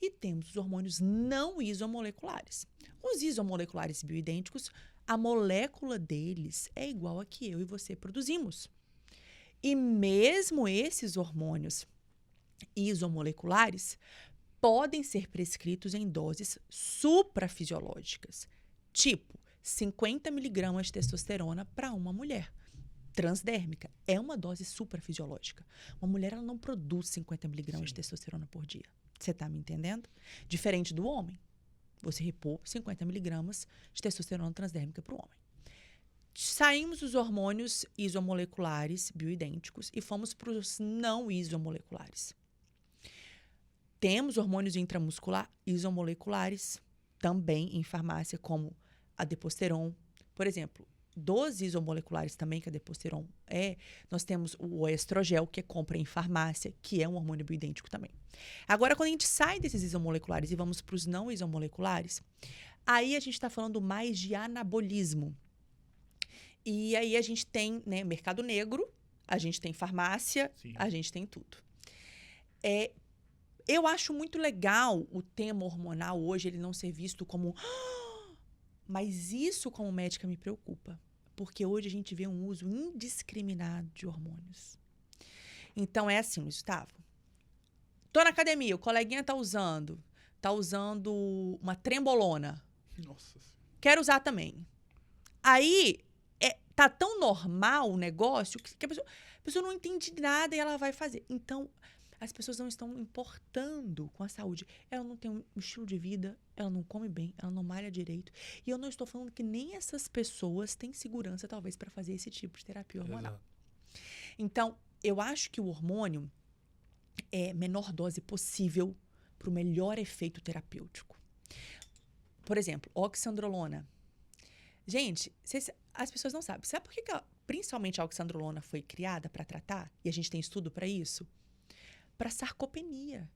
E temos os hormônios não isomoleculares. Os isomoleculares bioidênticos, a molécula deles é igual a que eu e você produzimos. E mesmo esses hormônios isomoleculares podem ser prescritos em doses suprafisiológicas, tipo 50 miligramas de testosterona para uma mulher transdérmica. É uma dose suprafisiológica. Uma mulher ela não produz 50 miligramas de testosterona por dia. Você está me entendendo? Diferente do homem. Você repor 50 miligramas de testosterona transdérmica para o homem. Saímos dos hormônios isomoleculares bioidênticos e fomos para os não isomoleculares. Temos hormônios intramuscular isomoleculares também em farmácia, como a Deposteron. Por exemplo, dos isomoleculares também, que a Deposteron nós temos o estrogel, que compra em farmácia, que é um hormônio bioidêntico também. Agora, quando a gente sai desses isomoleculares e vamos para os não isomoleculares, aí a gente está falando mais de anabolismo. E aí a gente tem, né, mercado negro, a gente tem farmácia, Sim. a gente tem tudo. Eu acho muito legal o tema hormonal hoje, ele não ser visto como... Mas isso, como médica, me preocupa. Porque hoje a gente vê um uso indiscriminado de hormônios. Então, é assim, Gustavo. Tô na academia, o coleguinha tá usando uma trembolona. Nossa. Quero usar também. Aí... tá tão normal o negócio que a pessoa não entende nada e ela vai fazer. Então, as pessoas não estão importando com a saúde. Ela não tem um estilo de vida, ela não come bem, ela não malha direito. E eu não estou falando que nem essas pessoas têm segurança, talvez, para fazer esse tipo de terapia hormonal. Exato. Então, eu acho que o hormônio é menor dose possível para o melhor efeito terapêutico. Por exemplo, oxandrolona. Gente, as pessoas não sabem. Sabe por que principalmente a oxandrolona foi criada para tratar? E a gente tem estudo para isso? Para sarcopenia.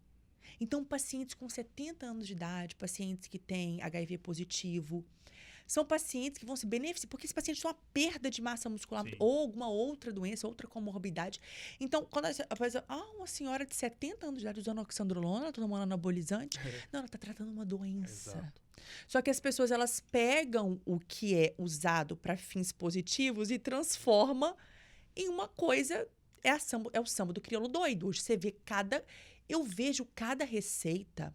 Então, pacientes com 70 anos de idade, pacientes que têm HIV positivo, são pacientes que vão se beneficiar, porque esses pacientes têm uma perda de massa muscular ou alguma outra doença, outra comorbidade. Então, quando a pessoa, uma senhora de 70 anos de idade usando oxandrolona, ela está tomando anabolizante. Não, ela está tratando uma doença. Exato. Só que as pessoas, elas pegam o que é usado para fins positivos e transforma em uma coisa, é o samba do crioulo doido. Hoje você vê eu vejo cada receita.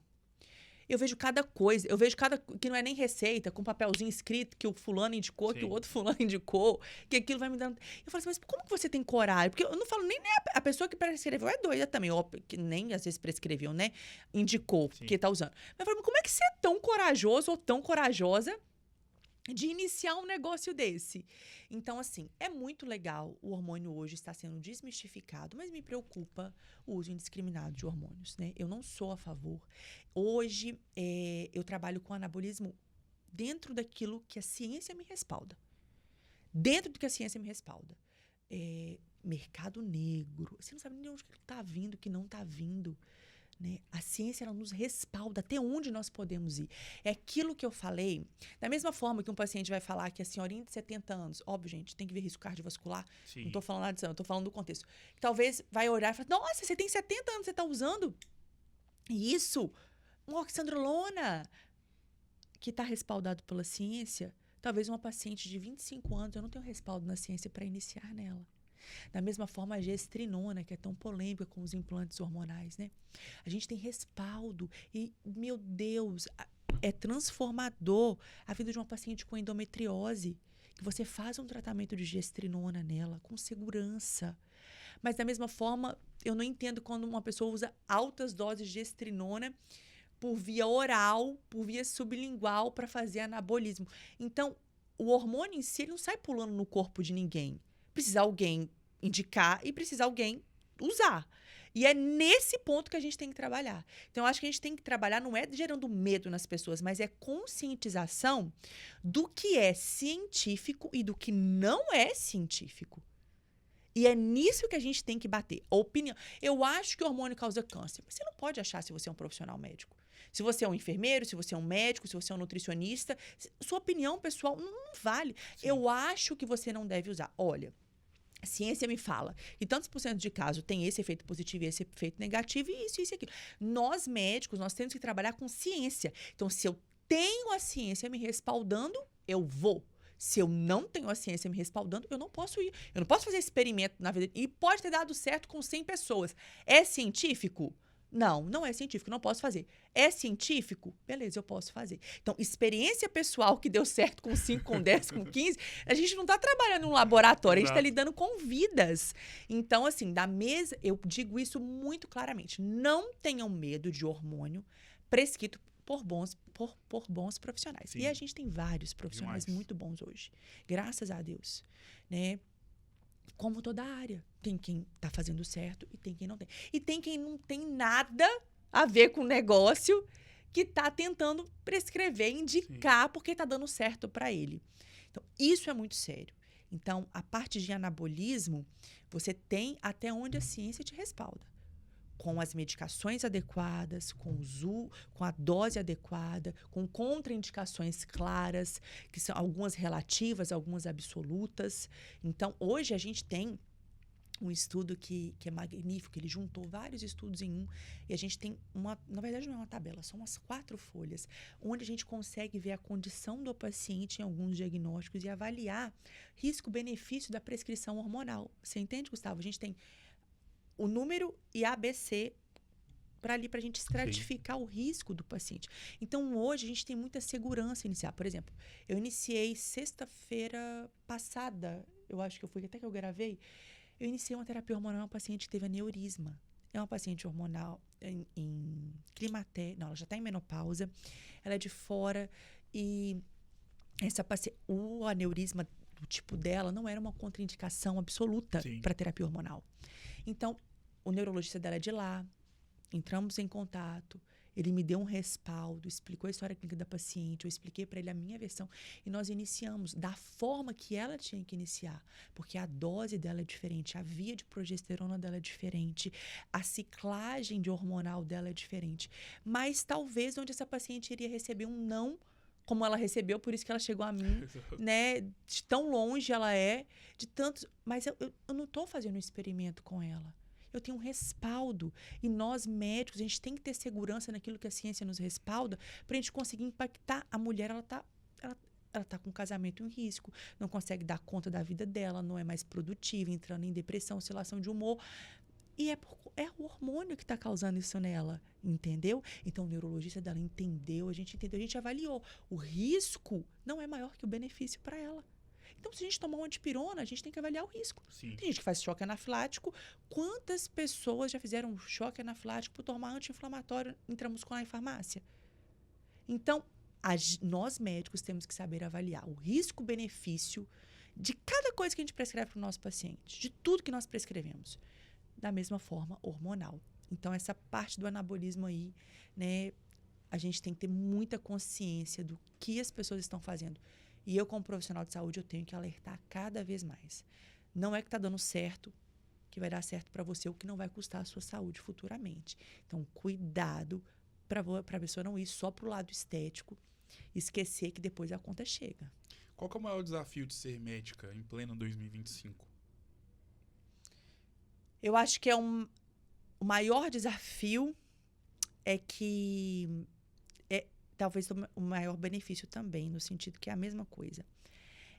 Eu vejo cada coisa, que não é nem receita, com papelzinho escrito que o fulano indicou, que o outro fulano indicou, que aquilo vai me dando... Eu falo assim, mas como que você tem coragem? Porque eu não falo nem a pessoa que prescreveu é doida também, ou que nem às vezes prescreveu, né? Indicou que tá usando. Mas eu falo, como é que você é tão corajoso ou tão corajosa de iniciar um negócio desse? Então, assim, é muito legal. O hormônio hoje está sendo desmistificado, mas me preocupa o uso indiscriminado de hormônios, né? Eu não sou a favor. Hoje, eu trabalho com anabolismo dentro daquilo que a ciência me respalda. Dentro do que a ciência me respalda. Mercado negro. Você não sabe nem de onde que está vindo, que não está vindo. Né? A ciência, ela nos respalda até onde nós podemos ir. É aquilo que eu falei, da mesma forma que um paciente vai falar que a senhorinha de 70 anos, óbvio, gente, tem que ver risco cardiovascular, não estou falando nada disso, eu estou falando do contexto. Talvez vai olhar e falar, nossa, você tem 70 anos, você está usando isso, uma oxandrolona, que está respaldado pela ciência. Talvez uma paciente de 25 anos, eu não tenho respaldo na ciência para iniciar nela. Da mesma forma, a gestrinona, que é tão polêmica com os implantes hormonais, né? A gente tem respaldo e, meu Deus, é transformador a vida de uma paciente com endometriose, que você faz um tratamento de gestrinona nela com segurança. Mas, da mesma forma, eu não entendo quando uma pessoa usa altas doses de gestrinona por via oral, por via sublingual, para fazer anabolismo. Então, o hormônio em si, ele não sai pulando no corpo de ninguém. Precisa alguém indicar e precisa alguém usar. E é nesse ponto que a gente tem que trabalhar. Então, eu acho que a gente tem que trabalhar, não é gerando medo nas pessoas, mas é conscientização do que é científico e do que não é científico. E é nisso que a gente tem que bater. A opinião. Eu acho que o hormônio causa câncer. Mas você não pode achar se você é um profissional médico. Se você é um enfermeiro, se você é um médico, se você é um nutricionista, sua opinião pessoal não vale. Sim. Eu acho que você não deve usar. Olha, a ciência me fala que tantos por cento de casos tem esse efeito positivo e esse efeito negativo e isso e aquilo. Nós, médicos, nós temos que trabalhar com ciência. Então, se eu tenho a ciência me respaldando, eu vou. Se eu não tenho a ciência me respaldando, eu não posso ir. Eu não posso fazer experimento na vida. E pode ter dado certo com 100 pessoas. É científico? Não, não é científico, não posso fazer. É científico? Beleza, eu posso fazer. Então, experiência pessoal que deu certo com 5, com 10, com 15, a gente não está trabalhando em um laboratório, a gente está lidando com vidas. Então, assim, da mesa, eu digo isso muito claramente. Não tenham medo de hormônio prescrito por bons profissionais. Sim. E a gente tem vários profissionais muito bons hoje. Graças a Deus, né? Como toda área. Tem quem tá fazendo certo e tem quem não tem. E tem quem não tem nada a ver com o negócio que tá tentando prescrever, indicar, sim, porque tá dando certo para ele. Então, isso é muito sério. Então, a parte de anabolismo, você tem até onde a ciência te respalda. Com as medicações adequadas, com a dose adequada, com contraindicações claras, que são algumas relativas, algumas absolutas. Então, hoje a gente tem um estudo que é magnífico, ele juntou vários estudos em um, e a gente tem na verdade não é uma tabela, são umas 4 folhas, onde a gente consegue ver a condição do paciente em alguns diagnósticos e avaliar risco-benefício da prescrição hormonal. Você entende, Gustavo? A gente tem o número e ABC para a gente estratificar, sim, o risco do paciente. Então, hoje, a gente tem muita segurança inicial. Por exemplo, eu iniciei sexta-feira passada, eu acho que eu fui, até que eu gravei, eu iniciei uma terapia hormonal, uma paciente que teve aneurisma. É uma paciente hormonal em climatério, não, ela já está em menopausa, ela é de fora e essa paciente, o aneurisma do tipo dela não era uma contraindicação absoluta para terapia hormonal. Então, o neurologista dela é de lá, entramos em contato, Ele me deu um respaldo, explicou a história clínica da paciente, eu expliquei para ele a minha versão e nós iniciamos da forma que ela tinha que iniciar, porque a dose dela é diferente, a via de progesterona dela é diferente, a ciclagem de hormonal dela é diferente. Mas talvez onde essa paciente iria receber um não, como ela recebeu, por isso que ela chegou a mim, né? De tão longe ela é, de tantos. Mas eu não estou fazendo um experimento com ela. Eu tenho um respaldo. E nós, médicos, a gente tem que ter segurança naquilo que a ciência nos respalda para a gente conseguir impactar. A mulher, ela tá com um casamento em risco, não consegue dar conta da vida dela, não é mais produtiva, entrando em depressão, oscilação de humor. E é o hormônio que está causando isso nela, entendeu? Então, o neurologista dela entendeu, a gente avaliou. O risco não é maior que o benefício para ela. Então, se a gente tomar uma dipirona, a gente tem que avaliar o risco. Sim. Tem gente que faz choque anafilático. Quantas pessoas já fizeram choque anafilático por tomar anti-inflamatório intramuscular em farmácia? Então, nós médicos temos que saber avaliar o risco-benefício de cada coisa que a gente prescreve para o nosso paciente, de tudo que nós prescrevemos. Da mesma forma hormonal. Então, essa parte do anabolismo aí, né, a gente tem que ter muita consciência do que as pessoas estão fazendo. E eu, como profissional de saúde, eu tenho que alertar cada vez mais. Não é que está dando certo, que vai dar certo para você, o que não vai custar a sua saúde futuramente. Então, cuidado para a pessoa não ir só para o lado estético, esquecer que depois a conta chega. Qual que é o maior desafio de ser médica em pleno 2025? Eu acho que o maior desafio é que talvez o maior benefício também, no sentido que é a mesma coisa.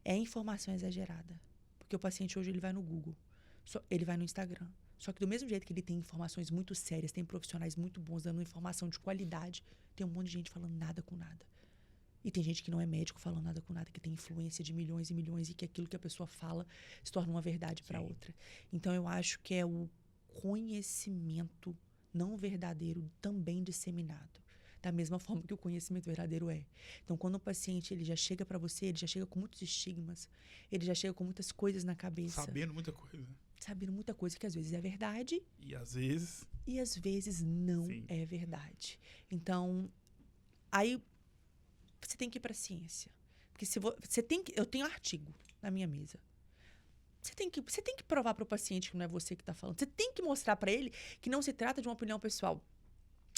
É a informação exagerada. Porque o paciente hoje ele vai no Google, ele vai no Instagram. Só que do mesmo jeito que ele tem informações muito sérias, tem profissionais muito bons dando informação de qualidade, tem um monte de gente falando nada com nada. E tem gente que não é médico falando nada com nada, que tem influência de milhões e milhões e que aquilo que a pessoa fala se torna uma verdade para outra. Então, eu acho que é o conhecimento não verdadeiro também disseminado. Da mesma forma que o conhecimento verdadeiro é. Então, quando o paciente ele já chega para você, ele já chega com muitos estigmas, ele já chega com muitas coisas na cabeça. Sabendo muita coisa. Sabendo muita coisa que às vezes é verdade. E às vezes... E às vezes não é verdade. Então, aí... Você tem que ir para a ciência. Porque eu tenho artigo na minha mesa. Você tem que provar para o paciente que não é você que está falando. Você tem que mostrar para ele que não se trata de uma opinião pessoal.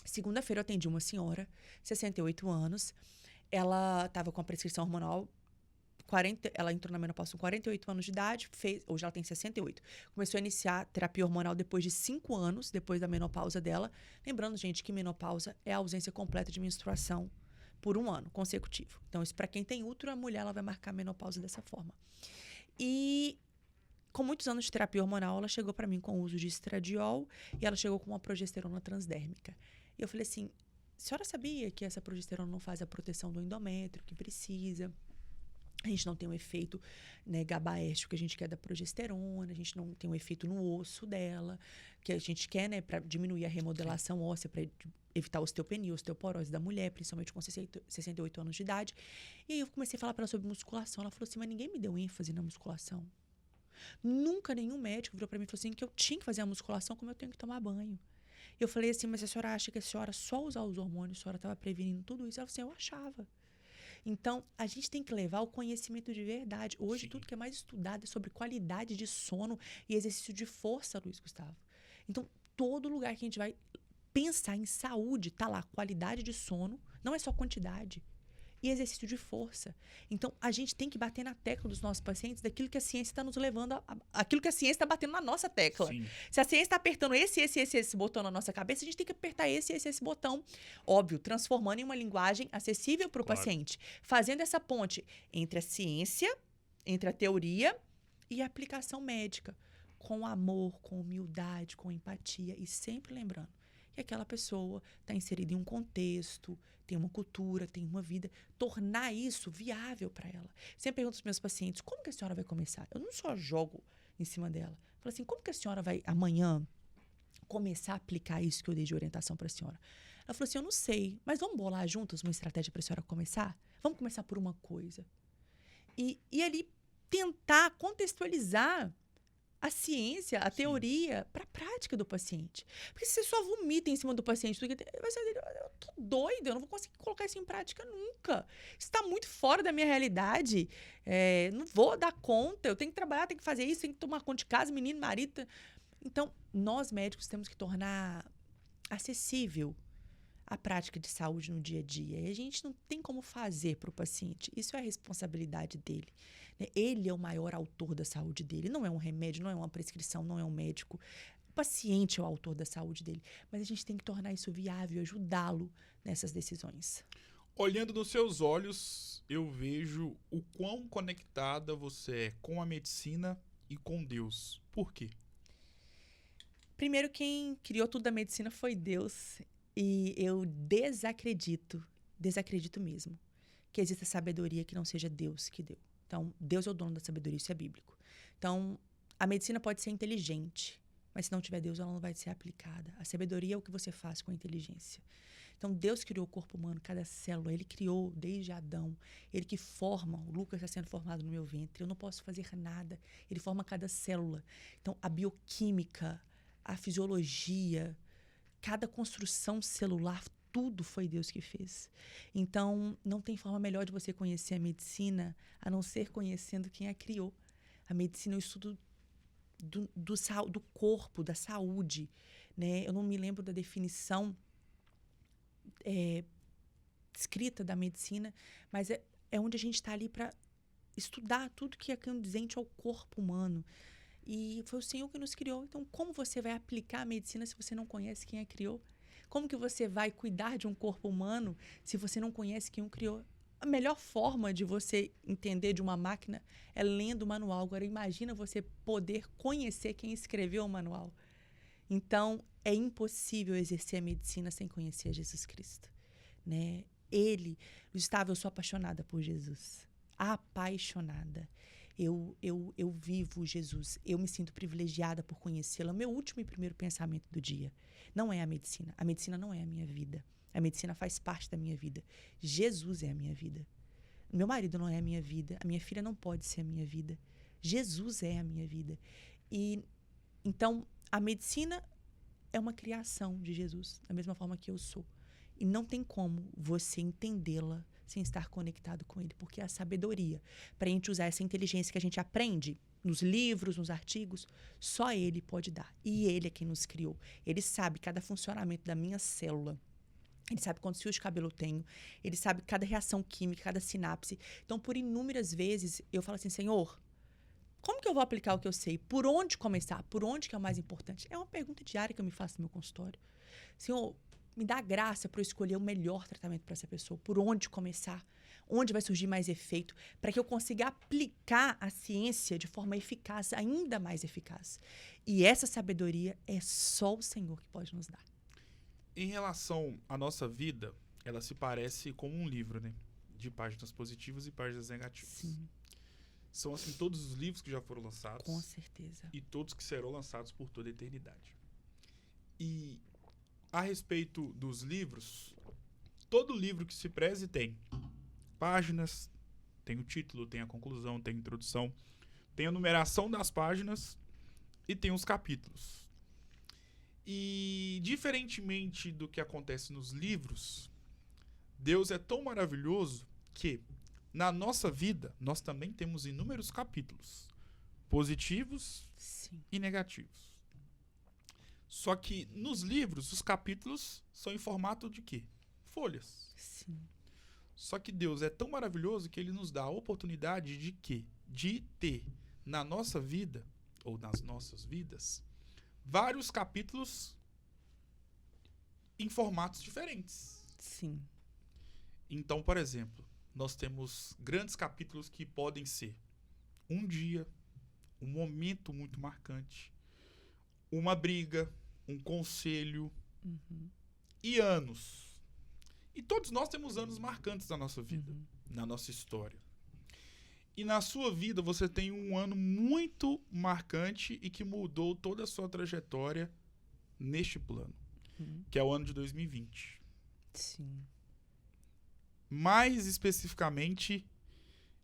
Segunda-feira eu atendi uma senhora, 68 anos. Ela estava com a prescrição hormonal. Ela entrou na menopausa com 48 anos de idade. Hoje ela tem 68. Começou a iniciar terapia hormonal depois de 5 anos, depois da menopausa dela. Lembrando, gente, que menopausa é a ausência completa de menstruação por 1 ano consecutivo. Então, isso para quem tem útero, a mulher ela vai marcar a menopausa dessa forma. E com muitos anos de terapia hormonal, ela chegou para mim com o uso de estradiol e ela chegou com uma progesterona transdérmica. E eu falei assim, a senhora sabia que essa progesterona não faz a proteção do endométrio que precisa? A gente não tem um efeito, né, gabaértico que a gente quer da progesterona, a gente não tem um efeito no osso dela, que a gente quer, né, para diminuir a remodelação óssea, para evitar a osteopenia, osteoporose da mulher, principalmente com 68 anos de idade. E aí eu comecei a falar para ela sobre musculação. Ela falou assim, mas ninguém me deu ênfase na musculação. Nunca nenhum médico virou para mim e falou assim que eu tinha que fazer a musculação como eu tenho que tomar banho. Eu falei assim, mas a senhora acha que a senhora só usar os hormônios, a senhora estava prevenindo tudo isso? Ela falou assim, eu achava. Então, a gente tem que levar o conhecimento de verdade. Hoje, tudo que é mais estudado é sobre qualidade de sono e exercício de força, Luiz Gustavo. Então, todo lugar que a gente vai pensar em saúde, tá lá, qualidade de sono, não é só quantidade. E exercício de força. Então, a gente tem que bater na tecla dos nossos pacientes daquilo que a ciência está nos levando, aquilo que a ciência está batendo na nossa tecla. Sim. Se a ciência está apertando esse botão na nossa cabeça, a gente tem que apertar esse botão. Óbvio, transformando em uma linguagem acessível para o paciente. Fazendo essa ponte entre a ciência, entre a teoria e a aplicação médica. Com amor, com humildade, com empatia. E sempre lembrando que aquela pessoa está inserida em um contexto, tem uma cultura, tem uma vida, tornar isso viável para ela. Sempre pergunto aos meus pacientes, como que a senhora vai começar? Eu não só jogo em cima dela. Falo assim, como que a senhora vai amanhã começar a aplicar isso que eu dei de orientação para a senhora? Ela falou assim, eu não sei, mas vamos bolar juntos uma estratégia para a senhora começar? Vamos começar por uma coisa. E ali tentar contextualizar a ciência, a teoria, para a prática do paciente. Porque se você só vomita em cima do paciente, vai ser, eu tô doida, eu não vou conseguir colocar isso em prática nunca. Isso está muito fora da minha realidade. Não vou dar conta, eu tenho que trabalhar, tenho que fazer isso, tenho que tomar conta de casa, menino, marido. Então, nós médicos temos que tornar acessível a prática de saúde no dia a dia. E a gente não tem como fazer para o paciente. Isso é a responsabilidade dele. Ele é o maior autor da saúde dele. Não é um remédio, não é uma prescrição, não é um médico. O paciente é o autor da saúde dele. Mas a gente tem que tornar isso viável, ajudá-lo nessas decisões. Olhando nos seus olhos, eu vejo o quão conectada você é com a medicina e com Deus. Por quê? Primeiro, quem criou tudo da medicina foi Deus. E eu desacredito mesmo, que exista sabedoria que não seja Deus que deu. Então, Deus é o dono da sabedoria, isso é bíblico. Então, a medicina pode ser inteligente, mas se não tiver Deus, ela não vai ser aplicada. A sabedoria é o que você faz com a inteligência. Então, Deus criou o corpo humano, cada célula. Ele criou desde Adão. Ele que forma. O Lucas está sendo formado no meu ventre. Eu não posso fazer nada. Ele forma cada célula. Então, a bioquímica, a fisiologia, cada construção celular, tudo foi Deus que fez. Então, não tem forma melhor de você conhecer a medicina a não ser conhecendo quem a criou. A medicina é o estudo do corpo, da saúde. Né? Eu não me lembro da definição escrita da medicina, mas é onde a gente está ali para estudar tudo que é condizente ao corpo humano. E foi o Senhor que nos criou. Então, como você vai aplicar a medicina se você não conhece quem a criou? Como que você vai cuidar de um corpo humano se você não conhece quem o criou? A melhor forma de você entender de uma máquina é lendo o manual. Agora, imagina você poder conhecer quem escreveu o manual. Então, é impossível exercer a medicina sem conhecer Jesus Cristo. Né? Gustavo, eu sou apaixonada por Jesus. Apaixonada. Eu vivo Jesus. Eu me sinto privilegiada por conhecê-lo. É o meu último e primeiro pensamento do dia. Não é a medicina. A medicina não é a minha vida. A medicina faz parte da minha vida. Jesus é a minha vida. Meu marido não é a minha vida. A minha filha não pode ser a minha vida. Jesus é a minha vida. E então, a medicina é uma criação de Jesus, da mesma forma que eu sou. E não tem como você entendê-la sem estar conectado com ele, porque é a sabedoria para a gente usar essa inteligência que a gente aprende nos livros, nos artigos, só ele pode dar. E ele é quem nos criou. Ele sabe cada funcionamento da minha célula. Ele sabe quantos fios de cabelo eu tenho. Ele sabe cada reação química, cada sinapse. Então, por inúmeras vezes, eu falo assim, Senhor, como que eu vou aplicar o que eu sei? Por onde começar? Por onde que é o mais importante? É uma pergunta diária que eu me faço no meu consultório. Senhor, me dá graça para eu escolher o melhor tratamento para essa pessoa. Por onde começar? Onde vai surgir mais efeito? Para que eu consiga aplicar a ciência de forma eficaz, ainda mais eficaz. E essa sabedoria é só o Senhor que pode nos dar. Em relação à nossa vida, ela se parece com um livro, né? De páginas positivas e páginas negativas. Sim. São, assim, todos os livros que já foram lançados. Com certeza. E todos que serão lançados por toda a eternidade. E a respeito dos livros, todo livro que se preze tem páginas, tem o título, tem a conclusão, tem a introdução, tem a numeração das páginas e tem os capítulos. E, diferentemente do que acontece nos livros, Deus é tão maravilhoso que, na nossa vida, nós também temos inúmeros capítulos, positivos Sim. e negativos. Só que nos livros, os capítulos são em formato de quê? Folhas. Sim. Só que Deus é tão maravilhoso que ele nos dá a oportunidade de quê? De ter na nossa vida, ou nas nossas vidas, vários capítulos em formatos diferentes. Sim. Então, por exemplo, nós temos grandes capítulos que podem ser um dia, um momento muito marcante, uma briga, um conselho e anos. E todos nós temos anos marcantes na nossa vida, na nossa história. E na sua vida você tem um ano muito marcante e que mudou toda a sua trajetória neste plano, que é o ano de 2020. Sim. Mais especificamente,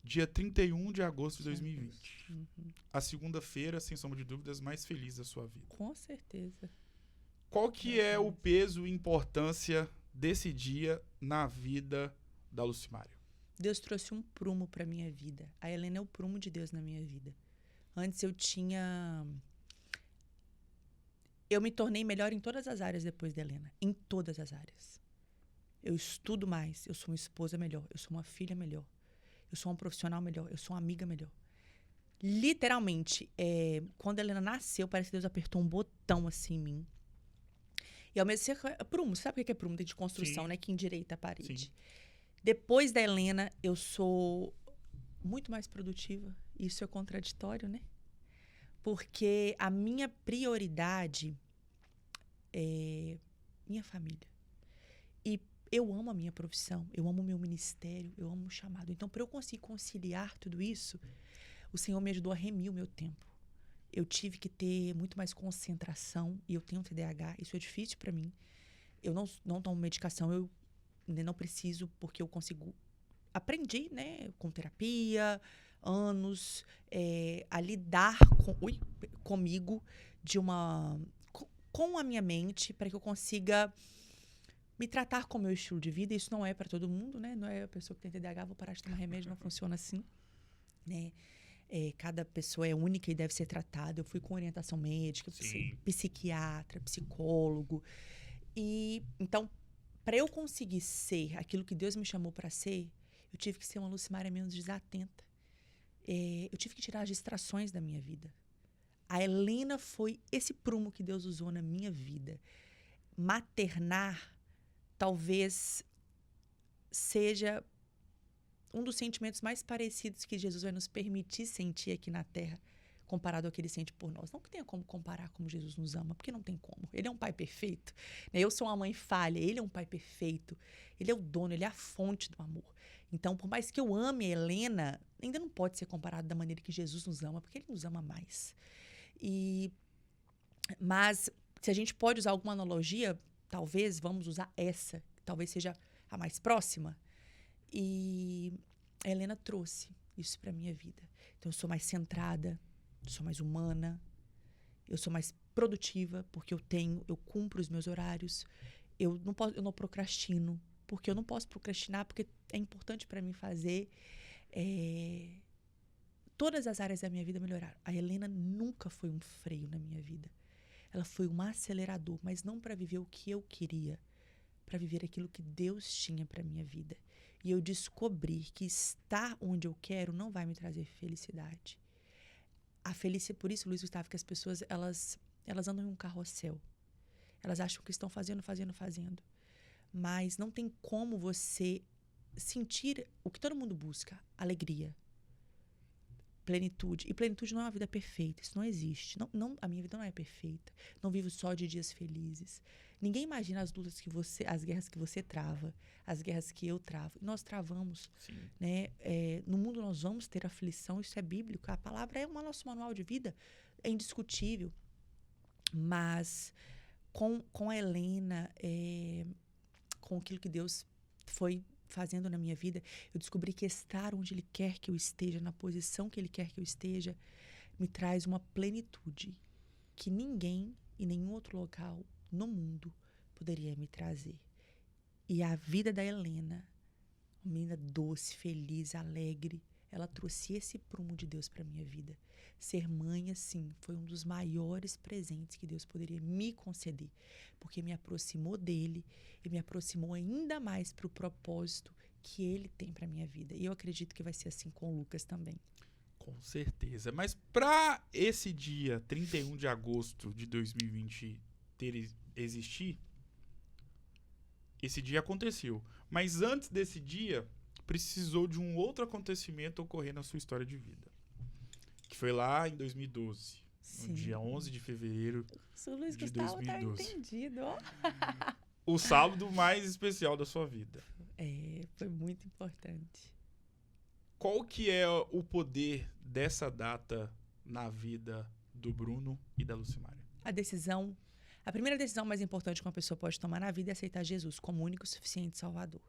dia 31 de agosto de 2020. Uhum. A segunda-feira, sem sombra de dúvidas, mais feliz da sua vida. Com certeza. Qual que é o peso e importância desse dia na vida da Lucimária? Deus trouxe um prumo para minha vida. A Helena é o prumo de Deus na minha vida. Antes eu me tornei melhor em todas as áreas depois da Helena. Em todas as áreas. Eu estudo mais, eu sou uma esposa melhor, eu sou uma filha melhor, eu sou um profissional melhor, eu sou uma amiga melhor. Literalmente, quando a Helena nasceu, parece que Deus apertou um botão assim em mim. E ao mesmo tempo, prumo, sabe o que é prumo de construção, Sim. né? Que endireita a parede. Sim. Depois da Helena, eu sou muito mais produtiva. Isso é contraditório, né? Porque a minha prioridade é minha família. E eu amo a minha profissão, eu amo o meu ministério, eu amo o chamado. Então, para eu conseguir conciliar tudo isso, o Senhor me ajudou a remir o meu tempo. Eu tive que ter muito mais concentração, e eu tenho TDAH, isso é difícil para mim. Eu não tomo medicação, eu não preciso, porque eu consigo... Aprendi, né, com terapia, anos, a lidar comigo com a minha mente, para que eu consiga me tratar com o meu estilo de vida. Isso não é para todo mundo, né? Não é a pessoa que tem TDAH, vou parar de tomar remédio, não funciona assim, né? Cada pessoa é única e deve ser tratada. Eu fui com orientação médica, psiquiatra, psicólogo. E então, para eu conseguir ser aquilo que Deus me chamou para ser, eu tive que ser uma Lucimária menos desatenta. Eu tive que tirar as distrações da minha vida. A Helena foi esse prumo que Deus usou na minha vida. Maternar talvez seja um dos sentimentos mais parecidos que Jesus vai nos permitir sentir aqui na Terra, comparado ao que ele sente por nós. Não que tenha como comparar como Jesus nos ama, porque não tem como. Ele é um pai perfeito. Eu sou uma mãe falha, ele é um pai perfeito. Ele é o dono, ele é a fonte do amor. Então, por mais que eu ame a Helena, ainda não pode ser comparado da maneira que Jesus nos ama, porque ele nos ama mais. Mas, se a gente pode usar alguma analogia, talvez vamos usar essa, que talvez seja a mais próxima. E a Helena trouxe isso para minha vida. Então, eu sou mais centrada, sou mais humana, eu sou mais produtiva, porque eu cumpro os meus horários. Eu não procrastino, porque eu não posso procrastinar, porque é importante para mim fazer. Todas as áreas da minha vida melhoraram. A Helena nunca foi um freio na minha vida. Ela foi um acelerador, mas não para viver o que eu queria, para viver aquilo que Deus tinha para minha vida. E eu descobri que estar onde eu quero não vai me trazer felicidade. Por isso, Luiz Gustavo, que as pessoas, elas andam em um carrossel. Elas acham que estão fazendo. Mas não tem como você sentir o que todo mundo busca: alegria, plenitude. E plenitude não é uma vida perfeita. Isso não existe. A minha vida não é perfeita. Não vivo só de dias felizes. Ninguém imagina as lutas as guerras que você trava, as guerras que eu travo. Nós travamos. Né? No mundo nós vamos ter aflição, isso é bíblico. A palavra é o nosso manual de vida, é indiscutível. Mas com a Helena, com aquilo que Deus foi fazendo na minha vida, eu descobri que estar onde Ele quer que eu esteja, na posição que Ele quer que eu esteja, me traz uma plenitude que ninguém em nenhum outro local no mundo poderia me trazer. E a vida da Helena, uma menina doce, feliz, alegre, ela trouxe esse prumo de Deus para minha vida. Ser mãe, assim, foi um dos maiores presentes que Deus poderia me conceder, porque me aproximou dele e me aproximou ainda mais para o propósito que ele tem para minha vida. E eu acredito que vai ser assim com o Lucas também. Com certeza. Mas para esse dia, 31 de agosto de 2020, existir, esse dia aconteceu. Mas antes desse dia, precisou de um outro acontecimento ocorrer na sua história de vida. Que foi lá em 2012. Sim. No dia 11 de fevereiro O Luiz de Gustavo 2012. Tá entendido, ó. O sábado mais especial da sua vida. Foi muito importante. Qual que é o poder dessa data na vida do Bruno e da Lucimária? A primeira decisão mais importante que uma pessoa pode tomar na vida é aceitar Jesus como único e suficiente Salvador.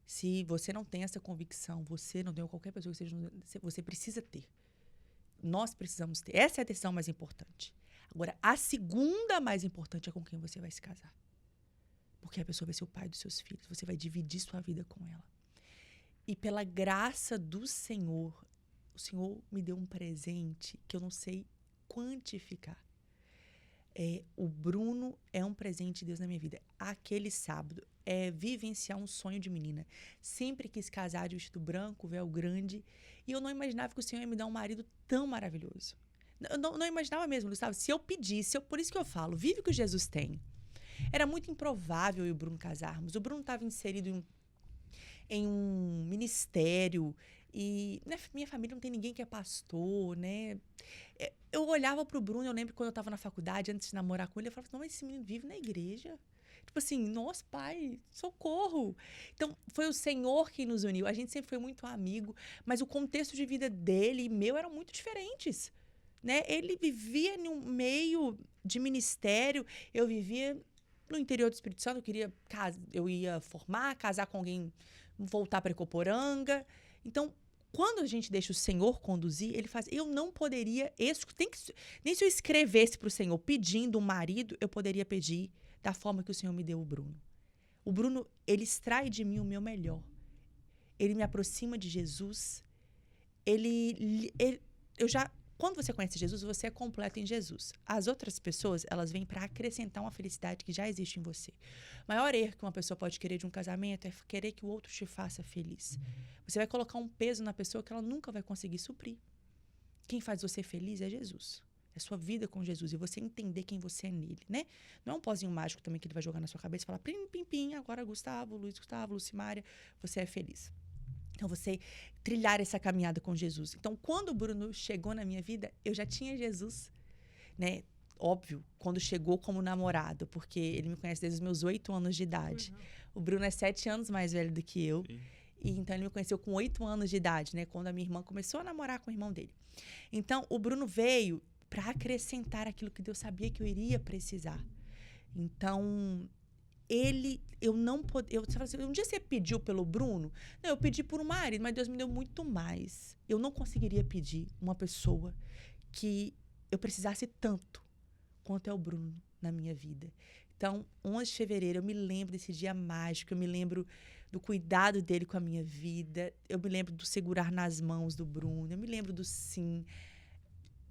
Se você não tem essa convicção, você não tem, ou qualquer pessoa que seja, você precisa ter. Nós precisamos ter. Essa é a decisão mais importante. Agora, a segunda mais importante é com quem você vai se casar. Porque a pessoa vai ser o pai dos seus filhos. Você vai dividir sua vida com ela. E pela graça do Senhor, o Senhor me deu um presente que eu não sei quantificar. O Bruno é um presente de Deus na minha vida. Aquele sábado vivenciar um sonho de menina. Sempre quis casar de vestido branco, véu grande. E eu não imaginava que o Senhor ia me dar um marido tão maravilhoso. Eu não imaginava mesmo, Gustavo. Se eu pedisse, por isso que eu falo, vive o que Jesus tem. Era muito improvável eu e o Bruno casarmos. O Bruno estava inserido em um ministério. E minha família não tem ninguém que é pastor, né? Eu olhava pro Bruno, eu lembro quando eu estava na faculdade, antes de namorar com ele, eu falava assim, não, mas esse menino vive na igreja. Tipo assim, nossa, pai, socorro. Então, foi o Senhor que nos uniu. A gente sempre foi muito amigo, mas o contexto de vida dele e meu eram muito diferentes, né? Ele vivia num meio de ministério, eu vivia no interior do Espírito Santo, eu ia formar, casar com alguém, voltar para Ecoporanga. Então, quando a gente deixa o Senhor conduzir, ele faz. Eu não poderia. Nem se eu escrevesse para o Senhor pedindo um marido, eu poderia pedir da forma que o Senhor me deu o Bruno. O Bruno, ele extrai de mim o meu melhor. Ele me aproxima de Jesus. Quando você conhece Jesus, você é completo em Jesus. As outras pessoas, elas vêm para acrescentar uma felicidade que já existe em você. O maior erro que uma pessoa pode querer de um casamento é querer que o outro te faça feliz. Você vai colocar um peso na pessoa que ela nunca vai conseguir suprir. Quem faz você feliz é Jesus. É sua vida com Jesus e você entender quem você é nele, né? Não é um pozinho mágico também que ele vai jogar na sua cabeça e falar pim, pim, pim, agora Gustavo, Luiz Gustavo, Lucimária, você é feliz. Então, você trilhar essa caminhada com Jesus. Então, quando o Bruno chegou na minha vida, eu já tinha Jesus, né? Óbvio, quando chegou como namorado, porque ele me conhece desde os meus 8 anos de idade. O Bruno é 7 anos mais velho do que eu. Sim. E então, ele me conheceu com 8 anos de idade, né? Quando a minha irmã começou a namorar com o irmão dele. Então, o Bruno veio para acrescentar aquilo que Deus sabia que eu iria precisar. Então, um dia você pediu pelo Bruno? Não, eu pedi por um marido, mas Deus me deu muito mais. Eu não conseguiria pedir uma pessoa que eu precisasse tanto quanto é o Bruno na minha vida. Então, 11 de fevereiro, eu me lembro desse dia mágico, eu me lembro do cuidado dele com a minha vida, eu me lembro do segurar nas mãos do Bruno, eu me lembro do sim.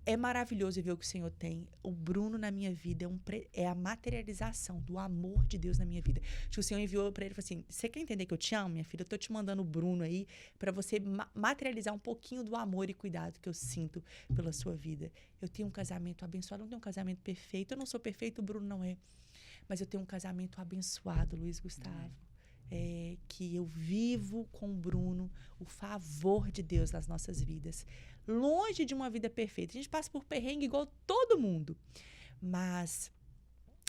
É maravilhoso ver o que o Senhor tem. O Bruno na minha vida é a materialização do amor de Deus na minha vida. Acho que o Senhor enviou para ele e falou assim, você quer entender que eu te amo, minha filha? Eu tô te mandando o Bruno aí para você materializar um pouquinho do amor e cuidado que eu sinto pela sua vida. Eu tenho um casamento abençoado, eu não tenho um casamento perfeito. Eu não sou perfeito, o Bruno não é. Mas eu tenho um casamento abençoado, Luiz Gustavo. Que eu vivo com o Bruno o favor de Deus nas nossas vidas. Longe de uma vida perfeita. A gente passa por perrengue igual todo mundo. Mas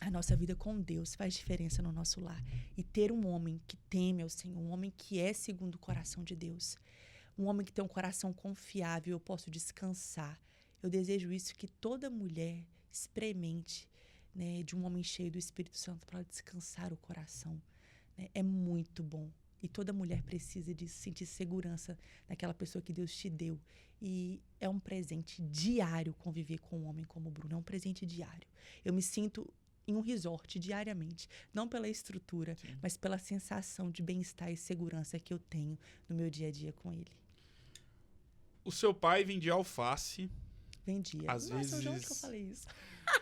a nossa vida com Deus faz diferença no nosso lar. E ter um homem que teme ao Senhor, um homem que é segundo o coração de Deus, um homem que tem um coração confiável, eu posso descansar. Eu desejo isso, que toda mulher experimente, né, de um homem cheio do Espírito Santo para descansar o coração. É muito bom. E toda mulher precisa de sentir segurança naquela pessoa que Deus te deu. E é um presente diário conviver com um homem como o Bruno. É um presente diário. Eu me sinto em um resort diariamente. Não pela estrutura, sim, mas pela sensação de bem-estar e segurança que eu tenho no meu dia a dia com ele. O seu pai vendia alface. Vendia. Nossa, onde que eu falei isso?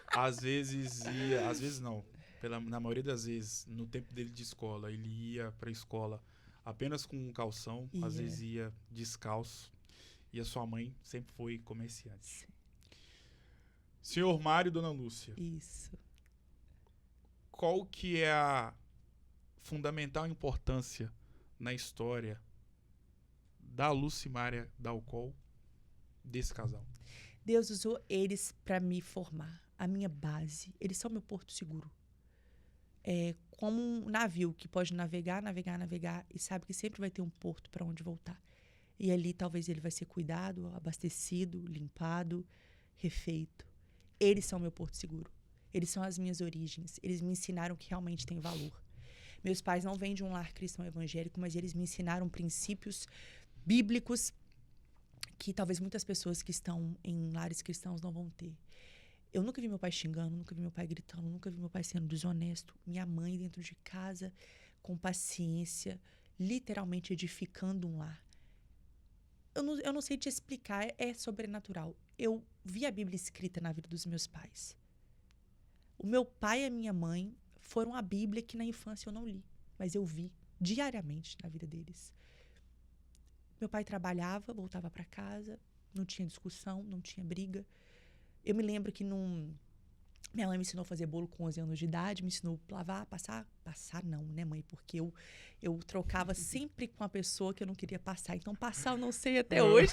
Às vezes ia... Às vezes não. Na maioria das vezes, no tempo dele de escola, ele ia para a escola apenas com um calção, às vezes ia descalço. E a sua mãe sempre foi comerciante. Sim. Senhor Mário e Dona Lúcia. Isso. Qual que é a fundamental importância na história da Lucimária Dalcol, desse casal? Deus usou eles para me formar, a minha base. Eles são meu porto seguro. É como um navio que pode navegar e sabe que sempre vai ter um porto para onde voltar. E ali talvez ele vai ser cuidado, abastecido, limpado, refeito. Eles são meu porto seguro. Eles são as minhas origens. Eles me ensinaram que realmente tem valor. Meus pais não vêm de um lar cristão evangélico, mas eles me ensinaram princípios bíblicos que talvez muitas pessoas que estão em lares cristãos não vão ter. Eu nunca vi meu pai xingando, nunca vi meu pai gritando, nunca vi meu pai sendo desonesto. Minha mãe dentro de casa, com paciência, literalmente edificando um lar. Eu não sei te explicar, é sobrenatural. Eu vi a Bíblia escrita na vida dos meus pais. O meu pai e a minha mãe foram a Bíblia que na infância eu não li, mas eu vi diariamente na vida deles. Meu pai trabalhava, voltava para casa, não tinha discussão, não tinha briga. Eu me lembro que minha mãe me ensinou a fazer bolo com 11 anos de idade, me ensinou a lavar, passar. Passar não, né, mãe? Porque eu trocava sempre com a pessoa que eu não queria passar. Então, passar eu não sei até hoje.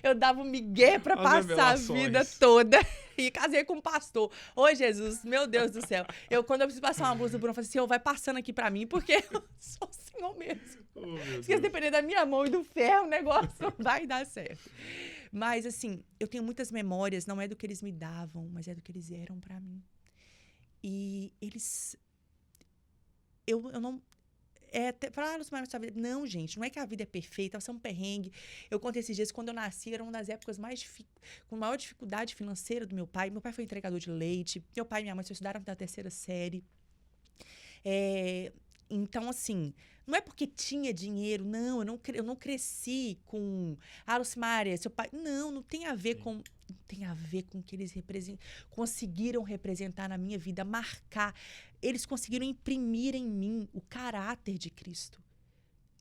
Eu dava um migué pra passar a vida toda. E casei com um pastor. Ô, Jesus, meu Deus do céu. Quando eu preciso passar uma blusa do Bruno, eu falei assim, Senhor, vai passando aqui pra mim, porque eu sou o Senhor mesmo. Se depender da minha mão e do ferro, o negócio vai dar certo. Mas, assim, eu tenho muitas memórias, não é do que eles me davam, mas é do que eles eram pra mim. E eles... Eu não... Não, gente, não é que a vida é perfeita, vai ser um perrengue. Eu contei esses dias, quando eu nasci, era uma das épocas com maior dificuldade financeira do meu pai. Meu pai foi entregador de leite, meu pai e minha mãe só estudaram até a 3ª série. Então, assim, não é porque tinha dinheiro, não, eu não cresci com... Lucimária, seu pai... Não tem a ver com... Tem a ver com o que eles conseguiram representar na minha vida, marcar. Eles conseguiram imprimir em mim o caráter de Cristo.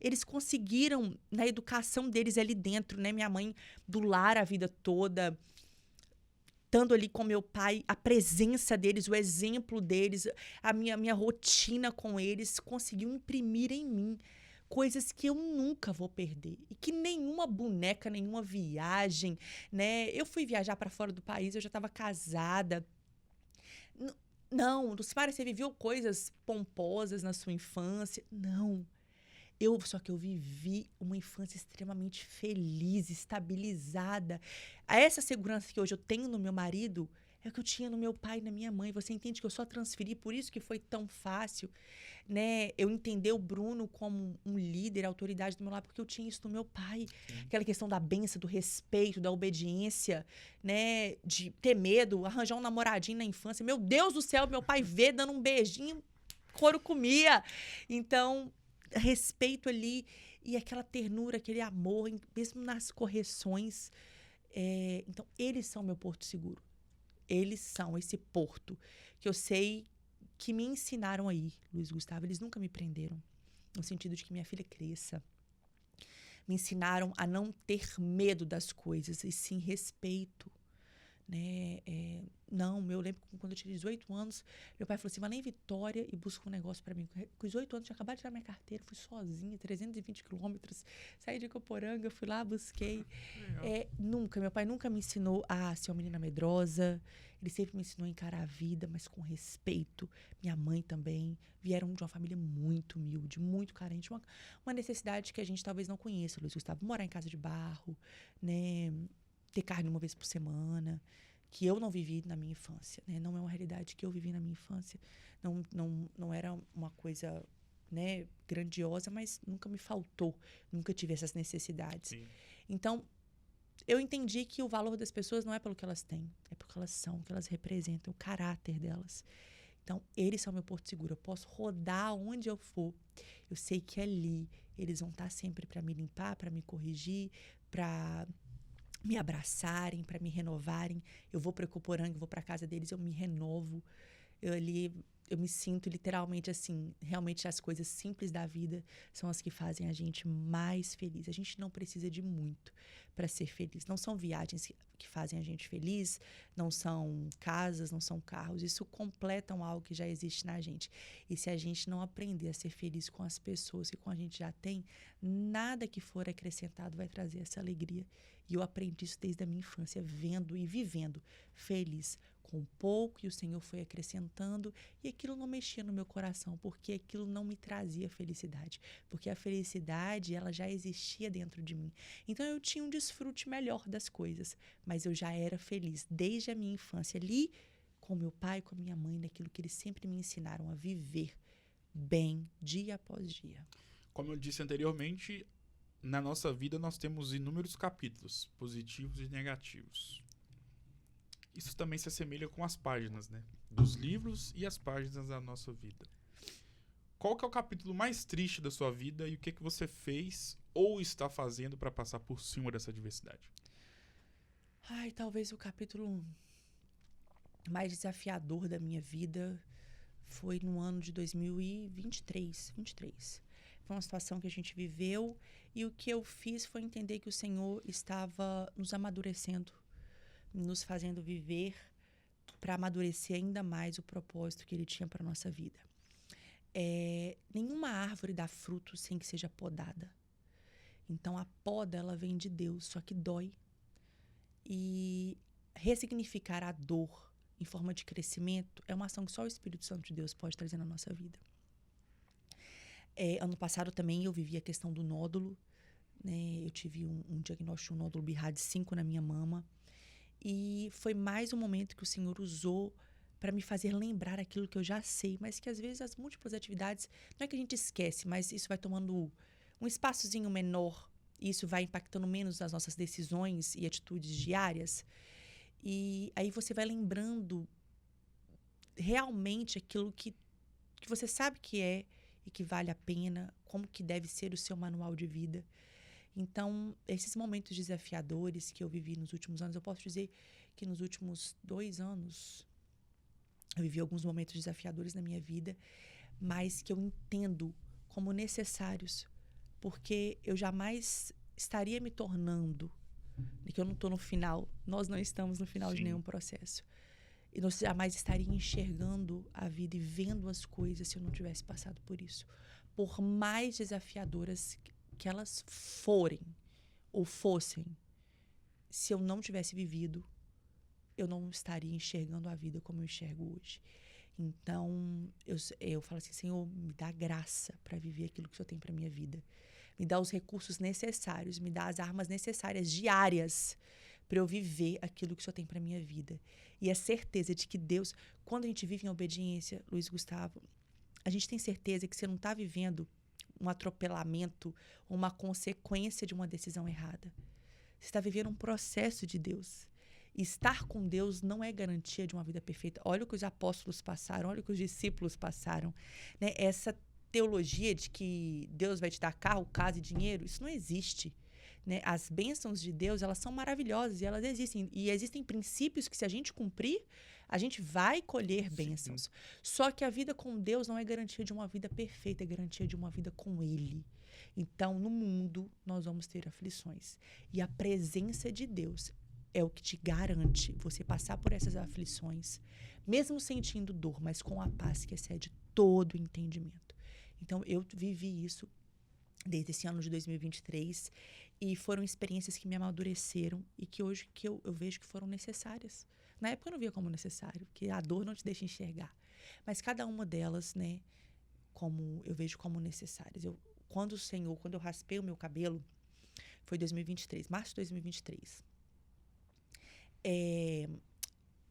Eles conseguiram, na educação deles ali dentro, né? Minha mãe do lar a vida toda, estando ali com meu pai, a presença deles, o exemplo deles, a minha rotina com eles, conseguiu imprimir em mim coisas que eu nunca vou perder. E que nenhuma boneca, nenhuma viagem, né? Eu fui viajar para fora do país, eu já estava casada. Não, Lucimara, você viveu coisas pomposas na sua infância? Não. Só que eu vivi uma infância extremamente feliz, estabilizada. Essa segurança que hoje eu tenho no meu marido é o que eu tinha no meu pai e na minha mãe. Você entende que eu só transferi, por isso que foi tão fácil, né? Eu entender o Bruno como um líder, autoridade do meu lado, porque eu tinha isso no meu pai. Sim. Aquela questão da bênção, do respeito, da obediência, né? De ter medo, arranjar um namoradinho na infância. Meu Deus do céu, meu pai vê dando um beijinho, couro comia. Então, respeito ali e aquela ternura, aquele amor, mesmo nas correções. Então, eles são meu porto seguro. Eles são esse porto que eu sei que me ensinaram aí, Luiz Gustavo. Eles nunca me prenderam, no sentido de que minha filha cresça. Me ensinaram a não ter medo das coisas, e sim respeito. Né? Eu lembro que quando eu tinha 18 anos, meu pai falou assim, vai lá em Vitória e busca um negócio pra mim. Com 18 anos, eu tinha acabado de tirar minha carteira, fui sozinha, 320 quilômetros, saí de Coporanga, fui lá, busquei. Meu pai nunca me ensinou a ser uma menina medrosa, ele sempre me ensinou a encarar a vida, mas com respeito. Minha mãe também, vieram de uma família muito humilde, muito carente, uma necessidade que a gente talvez não conheça, Luiz Gustavo, morar em casa de barro, né? Ter carne uma vez por semana, que eu não vivi na minha infância, né? Não é uma realidade que eu vivi na minha infância. Não era uma coisa, né, grandiosa, mas nunca me faltou. Nunca tive essas necessidades. Sim. Então, eu entendi que o valor das pessoas não é pelo que elas têm, é pelo que elas são, o que elas representam, o caráter delas. Então, eles são meu porto seguro. Eu posso rodar onde eu for. Eu sei que ali eles vão estar sempre para me limpar, para me corrigir, para me abraçarem, para me renovarem. Eu vou para Coporanga, vou para casa deles, eu me renovo. Eu me sinto literalmente assim, realmente as coisas simples da vida são as que fazem a gente mais feliz. A gente não precisa de muito para ser feliz. Não são viagens que fazem a gente feliz, não são casas, não são carros. Isso completam algo que já existe na gente. E se a gente não aprender a ser feliz com as pessoas que a gente já tem, nada que for acrescentado vai trazer essa alegria. E eu aprendi isso desde a minha infância, vendo e vivendo feliz com pouco, e o Senhor foi acrescentando, e aquilo não mexia no meu coração, porque aquilo não me trazia felicidade, porque a felicidade, ela já existia dentro de mim. Então, eu tinha um desfrute melhor das coisas, mas eu já era feliz desde a minha infância, ali com meu pai, com a minha mãe, naquilo que eles sempre me ensinaram a viver bem dia após dia. Como eu disse anteriormente, na nossa vida nós temos inúmeros capítulos, positivos e negativos. Isso também se assemelha com as páginas, né? Dos livros e as páginas da nossa vida. Qual que é o capítulo mais triste da sua vida e o que que você fez ou está fazendo para passar por cima dessa adversidade? Ai, talvez o capítulo mais desafiador da minha vida foi no ano de 2023. Foi uma situação que a gente viveu e o que eu fiz foi entender que o Senhor estava nos amadurecendo, nos fazendo viver para amadurecer ainda mais o propósito que Ele tinha para a nossa vida. Nenhuma árvore dá fruto sem que seja podada. Então, a poda, ela vem de Deus, só que dói. E ressignificar a dor em forma de crescimento é uma ação que só o Espírito Santo de Deus pode trazer na nossa vida. Ano passado também eu vivi a questão do nódulo, né? Eu tive um diagnóstico de um nódulo BIRAD 5 na minha mama. E foi mais um momento que o Senhor usou para me fazer lembrar aquilo que eu já sei, mas que às vezes as múltiplas atividades, não é que a gente esquece, mas isso vai tomando um espaçozinho menor, e isso vai impactando menos nas nossas decisões e atitudes diárias. E aí você vai lembrando realmente aquilo que você sabe que é e que vale a pena, como que deve ser o seu manual de vida. Então, esses momentos desafiadores que eu vivi nos últimos anos, eu posso dizer que nos últimos 2 anos, eu vivi alguns momentos desafiadores na minha vida, mas que eu entendo como necessários, porque eu jamais estaria me tornando, que eu não estou no final, nós não estamos no final de nenhum processo. E nós jamais estaria enxergando a vida e vendo as coisas se eu não tivesse passado por isso. Por mais desafiadoras que elas forem ou fossem, se eu não tivesse vivido, eu não estaria enxergando a vida como eu enxergo hoje. Então, eu falo assim, Senhor, me dá graça para viver aquilo que o Senhor tem para minha vida. Me dá os recursos necessários, me dá as armas necessárias, diárias, para eu viver aquilo que o Senhor tem para minha vida. E a certeza de que Deus, quando a gente vive em obediência, Luiz Gustavo, a gente tem certeza que você não está vivendo um atropelamento, uma consequência de uma decisão errada. Você está vivendo um processo de Deus. E estar com Deus não é garantia de uma vida perfeita. Olha o que os apóstolos passaram, olha o que os discípulos passaram. Né? Essa teologia de que Deus vai te dar carro, casa e dinheiro, isso não existe. Né? As bênçãos de Deus, elas são maravilhosas e elas existem. E existem princípios que, se a gente cumprir, a gente vai colher bênçãos. Sim. Só que a vida com Deus não é garantia de uma vida perfeita, é garantia de uma vida com Ele. Então, no mundo, nós vamos ter aflições. E a presença de Deus é o que te garante você passar por essas aflições, mesmo sentindo dor, mas com a paz que excede todo o entendimento. Então, eu vivi isso desde esse ano de 2023 e foram experiências que me amadureceram e que hoje que eu vejo que foram necessárias. Na época eu não via como necessário, porque a dor não te deixa enxergar. Mas cada uma delas, né, como eu vejo como necessárias. Quando eu raspei o meu cabelo, foi 2023, março de 2023.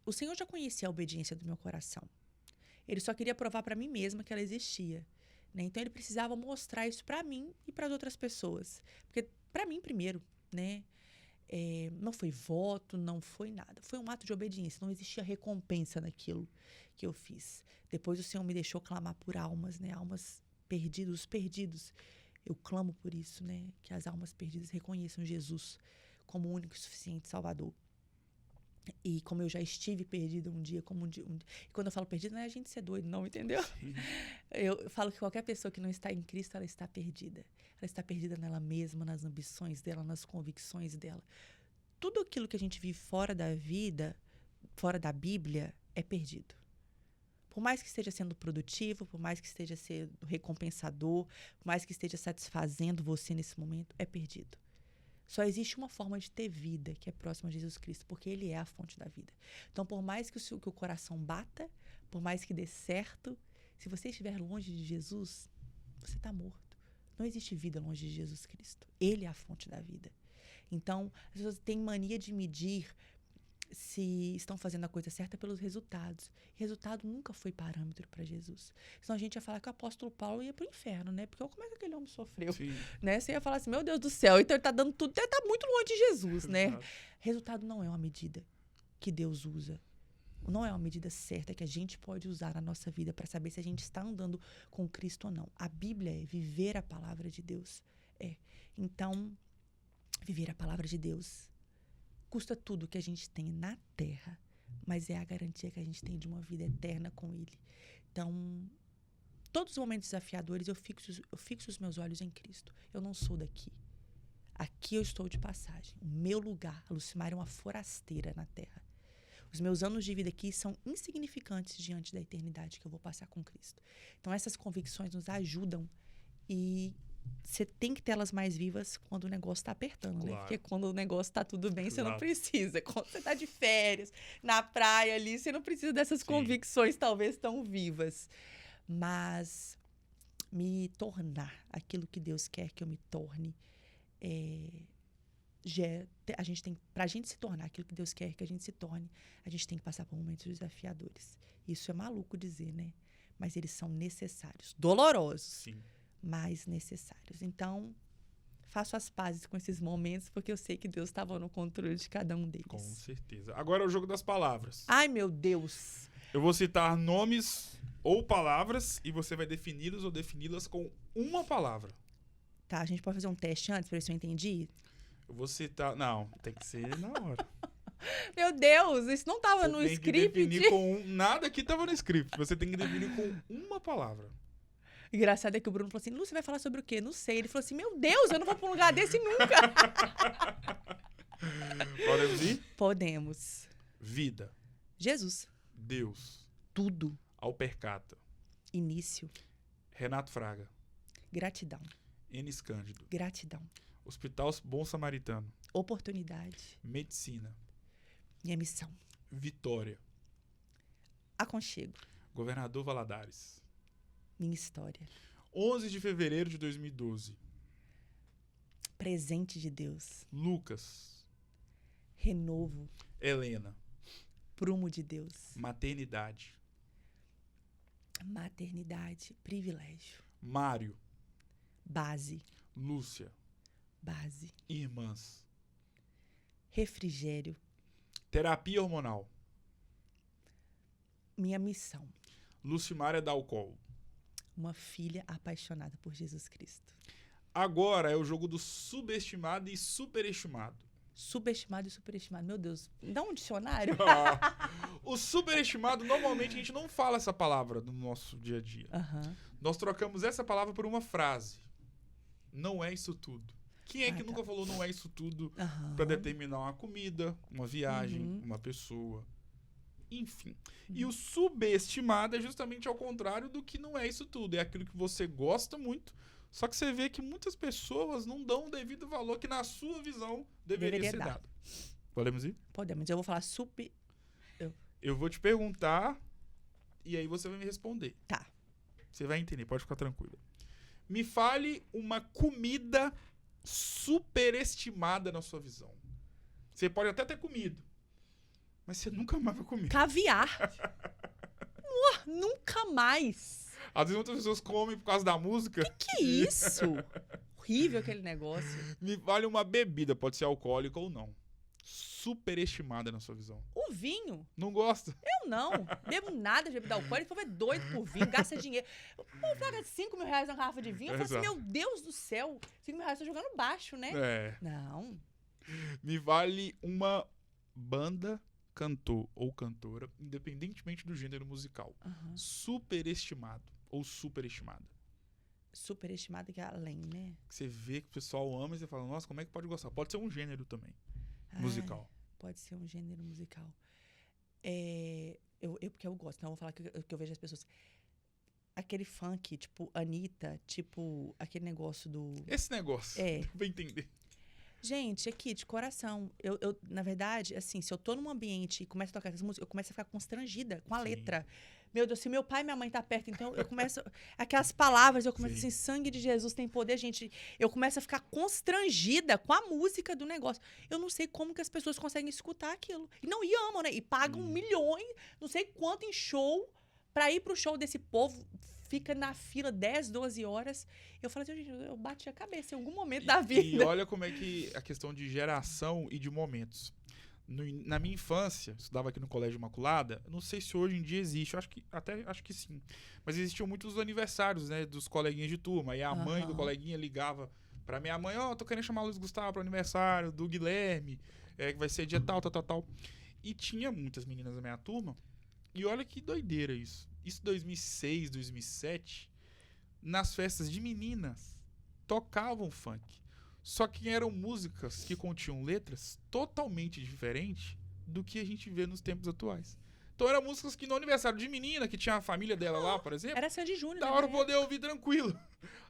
O Senhor já conhecia a obediência do meu coração. Ele só queria provar para mim mesma que ela existia. Né? Então, ele precisava mostrar isso para mim e para as outras pessoas. Porque, para mim, primeiro, né? Não foi voto, não foi nada. Foi um ato de obediência. Não existia recompensa naquilo que eu fiz. Depois, o Senhor me deixou clamar por almas, né? Almas perdidos. Eu clamo por isso, né? Que as almas perdidas reconheçam Jesus como o único e suficiente Salvador. E como eu já estive perdida um dia, e quando eu falo perdida, não é a gente ser doido, não, entendeu? Sim. Eu falo que qualquer pessoa que não está em Cristo, ela está perdida. Ela está perdida nela mesma, nas ambições dela, nas convicções dela. Tudo aquilo que a gente vive fora da vida, fora da Bíblia, é perdido. Por mais que esteja sendo produtivo, por mais que esteja sendo recompensador, por mais que esteja satisfazendo você nesse momento, é perdido. Só existe uma forma de ter vida, que é próxima a Jesus Cristo, porque Ele é a fonte da vida. Então, por mais que o coração bata, por mais que dê certo, se você estiver longe de Jesus, você está morto. Não existe vida longe de Jesus Cristo. Ele é a fonte da vida. Então, as pessoas têm mania de medir se estão fazendo a coisa certa pelos resultados. Resultado nunca foi parâmetro para Jesus. Senão a gente ia falar que o apóstolo Paulo ia pro inferno, né? Porque como é que aquele homem sofreu? Sim. Né? Você ia falar assim, meu Deus do céu, então ele tá dando tudo, ele tá muito longe de Jesus, né? Exato. Resultado não é uma medida que Deus usa. Não é uma medida certa que a gente pode usar na nossa vida para saber se a gente está andando com Cristo ou não. A Bíblia é viver a palavra de Deus. Então, viver a palavra de Deus custa tudo que a gente tem na terra, mas é a garantia que a gente tem de uma vida eterna com Ele. Então, todos os momentos desafiadores, eu fixo os meus olhos em Cristo. Eu não sou daqui. Aqui eu estou de passagem. O meu lugar, a Lucimar é uma forasteira na terra. Os meus anos de vida aqui são insignificantes diante da eternidade que eu vou passar com Cristo. Então, essas convicções nos ajudam e você tem que ter elas mais vivas quando o negócio está apertando, Claro. né? Porque quando o negócio está tudo bem, você não Exato. precisa. Quando você está de férias, na praia ali, você não precisa dessas Sim. convicções talvez tão vivas. Mas me tornar aquilo que Deus quer que eu me torne, pra gente se tornar aquilo que Deus quer que a gente se torne, a gente tem que passar por momentos desafiadores. Isso é maluco dizer, né? Mas eles são necessários. Dolorosos, Sim. mas necessários. Então, faço as pazes com esses momentos, porque eu sei que Deus estava no controle de cada um deles. Com certeza. Agora é o jogo das palavras. Ai, meu Deus! Eu vou citar nomes ou palavras e você vai defini-los ou defini-las com uma palavra. Tá, a gente pode fazer um teste antes pra ver se eu entendi? Eu vou citar... Não, tem que ser na hora. Meu Deus, isso não tava Você no tem que script. definir com nada aqui tava no script. Você tem que definir com uma palavra. Engraçado é que o Bruno falou assim, Lu, você vai falar sobre o quê? Não sei. Ele falou assim, meu Deus, eu não vou pra um lugar desse nunca. Podemos ir? Podemos. Vida. Jesus. Deus. Tudo. Alpercata. Início. Renato Fraga. Gratidão. Enes Cândido. Gratidão. Hospital Bom Samaritano. Oportunidade. Medicina. Minha missão. Vitória. Aconchego. Governador Valadares. Minha história. 11 de fevereiro de 2012. Presente de Deus. Lucas. Renovo. Helena. Prumo de Deus. Maternidade. Maternidade. Privilégio. Mário. Base. Lúcia. Base. Irmãs. Refrigério. Terapia hormonal. Minha missão. Lucimária Dalcol. Uma filha apaixonada por Jesus Cristo. Agora é o jogo do subestimado e superestimado. Subestimado e superestimado. Meu Deus, dá um dicionário? O superestimado, normalmente a gente não fala essa palavra no nosso dia a dia. Aham. Nós trocamos essa palavra por uma frase. Não é isso tudo. Quem é que tá. nunca falou não é isso tudo Aham. pra determinar uma comida, uma viagem, Uhum. uma pessoa? Enfim. E o subestimado é justamente ao contrário do que não é isso tudo. É aquilo que você gosta muito, só que você vê que muitas pessoas não dão o devido valor que, na sua visão, deveria ser dar. dado. Podemos ir? Podemos. Eu vou falar Eu vou te perguntar e aí você vai me responder. Tá. Você vai entender, pode ficar tranquilo. Me fale uma comida superestimada na sua visão. Você pode até ter comido, mas você nunca mais vai comer. Caviar. Nunca mais. Às vezes muitas pessoas comem por causa da música. Que isso? Horrível aquele negócio. Me fale uma bebida, pode ser alcoólica ou não. Superestimada na sua visão. O vinho, Não gosta? eu não. Bebo nada de bebida alcoólica. É doido por vinho, gasta dinheiro. O povo paga R$5.000 na garrafa de vinho. Eu falo assim, Exato. meu Deus do céu. R$5.000 tô jogando baixo, né? É. Não. Me vale uma banda, cantor ou cantora, independentemente do gênero musical. Aham. Superestimado ou superestimada. Superestimado que é além, né? Que você vê que o pessoal ama e você fala, nossa, como é que pode gostar? Pode ser um gênero também, Ai, musical. Pode ser um gênero musical. Porque eu gosto, então eu vou falar que eu vejo as pessoas. Aquele funk, tipo Anitta, tipo aquele negócio do. Esse negócio, pra entender. Gente, aqui, de coração. Na verdade, assim, se eu tô num ambiente e começo a tocar essas músicas, eu começo a ficar constrangida com a Sim. letra. Meu Deus, se meu pai e minha mãe tá perto, então eu começo... Aquelas palavras, eu começo Sim. assim, sangue de Jesus tem poder, gente. Eu começo a ficar constrangida com a música do negócio. Eu não sei como que as pessoas conseguem escutar aquilo. E não, e amam, né? E pagam milhões, não sei quanto em show, pra ir pro show desse povo. Fica na fila 10, 12 horas. Eu falo assim, gente, eu bati a cabeça em algum momento da E vida. olha como é que a questão de geração e de momentos. Na minha infância, estudava aqui no Colégio Imaculada, não sei se hoje em dia existe, eu acho que sim. Mas existiam muitos aniversários, né, dos coleguinhas de turma. E a mãe do Aham. coleguinha ligava pra minha mãe, tô querendo chamar o Luiz Gustavo pro aniversário do Guilherme, que vai ser dia tal, tal, tal, tal. E tinha muitas meninas da minha turma. E olha que doideira isso. Isso 2006, 2007, nas festas de meninas, tocavam funk. Só que eram músicas que continham letras totalmente diferentes do que a gente vê nos tempos atuais. Então eram músicas que no aniversário de menina, que tinha a família dela lá, por exemplo, Era Sandy Júnior, da né? hora poder ouvir tranquilo.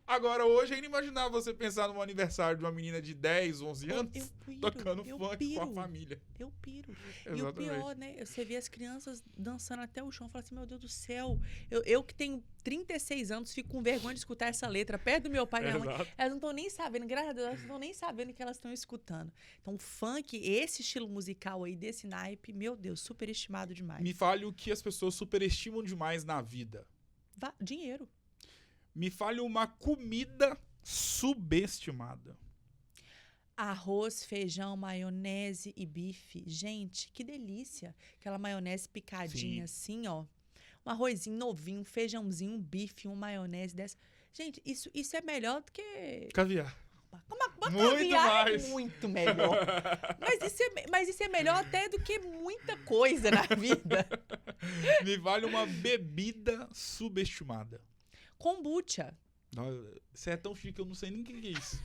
Agora, hoje é inimaginável você pensar num aniversário de uma menina de 10, 11 anos Eu piro, tocando eu funk piro. com a família. Eu piro. E o Exatamente. pior, né? Você vê as crianças dançando até o chão. Fala assim, meu Deus do céu. Eu que tenho 36 anos, fico com vergonha de escutar essa letra perto do meu pai e minha mãe. Exato. Elas não estão nem sabendo, graças a Deus, elas não estão nem sabendo o que elas estão escutando. Então, o funk, esse estilo musical aí, desse naipe, meu Deus, superestimado demais. Me fale o que as pessoas superestimam demais na vida. Dinheiro. Me fale uma comida subestimada. Arroz, feijão, maionese e bife. Gente, que delícia. Aquela maionese picadinha assim, ó. Um arrozinho novinho, um feijãozinho, um bife, uma maionese dessa. Gente, isso é melhor do que... Caviar. Uma Muito caviar mais. é muito melhor. Mas isso é melhor até do que muita coisa na vida. Me vale uma bebida subestimada. Kombucha. Você é tão chique que eu não sei nem o que é isso.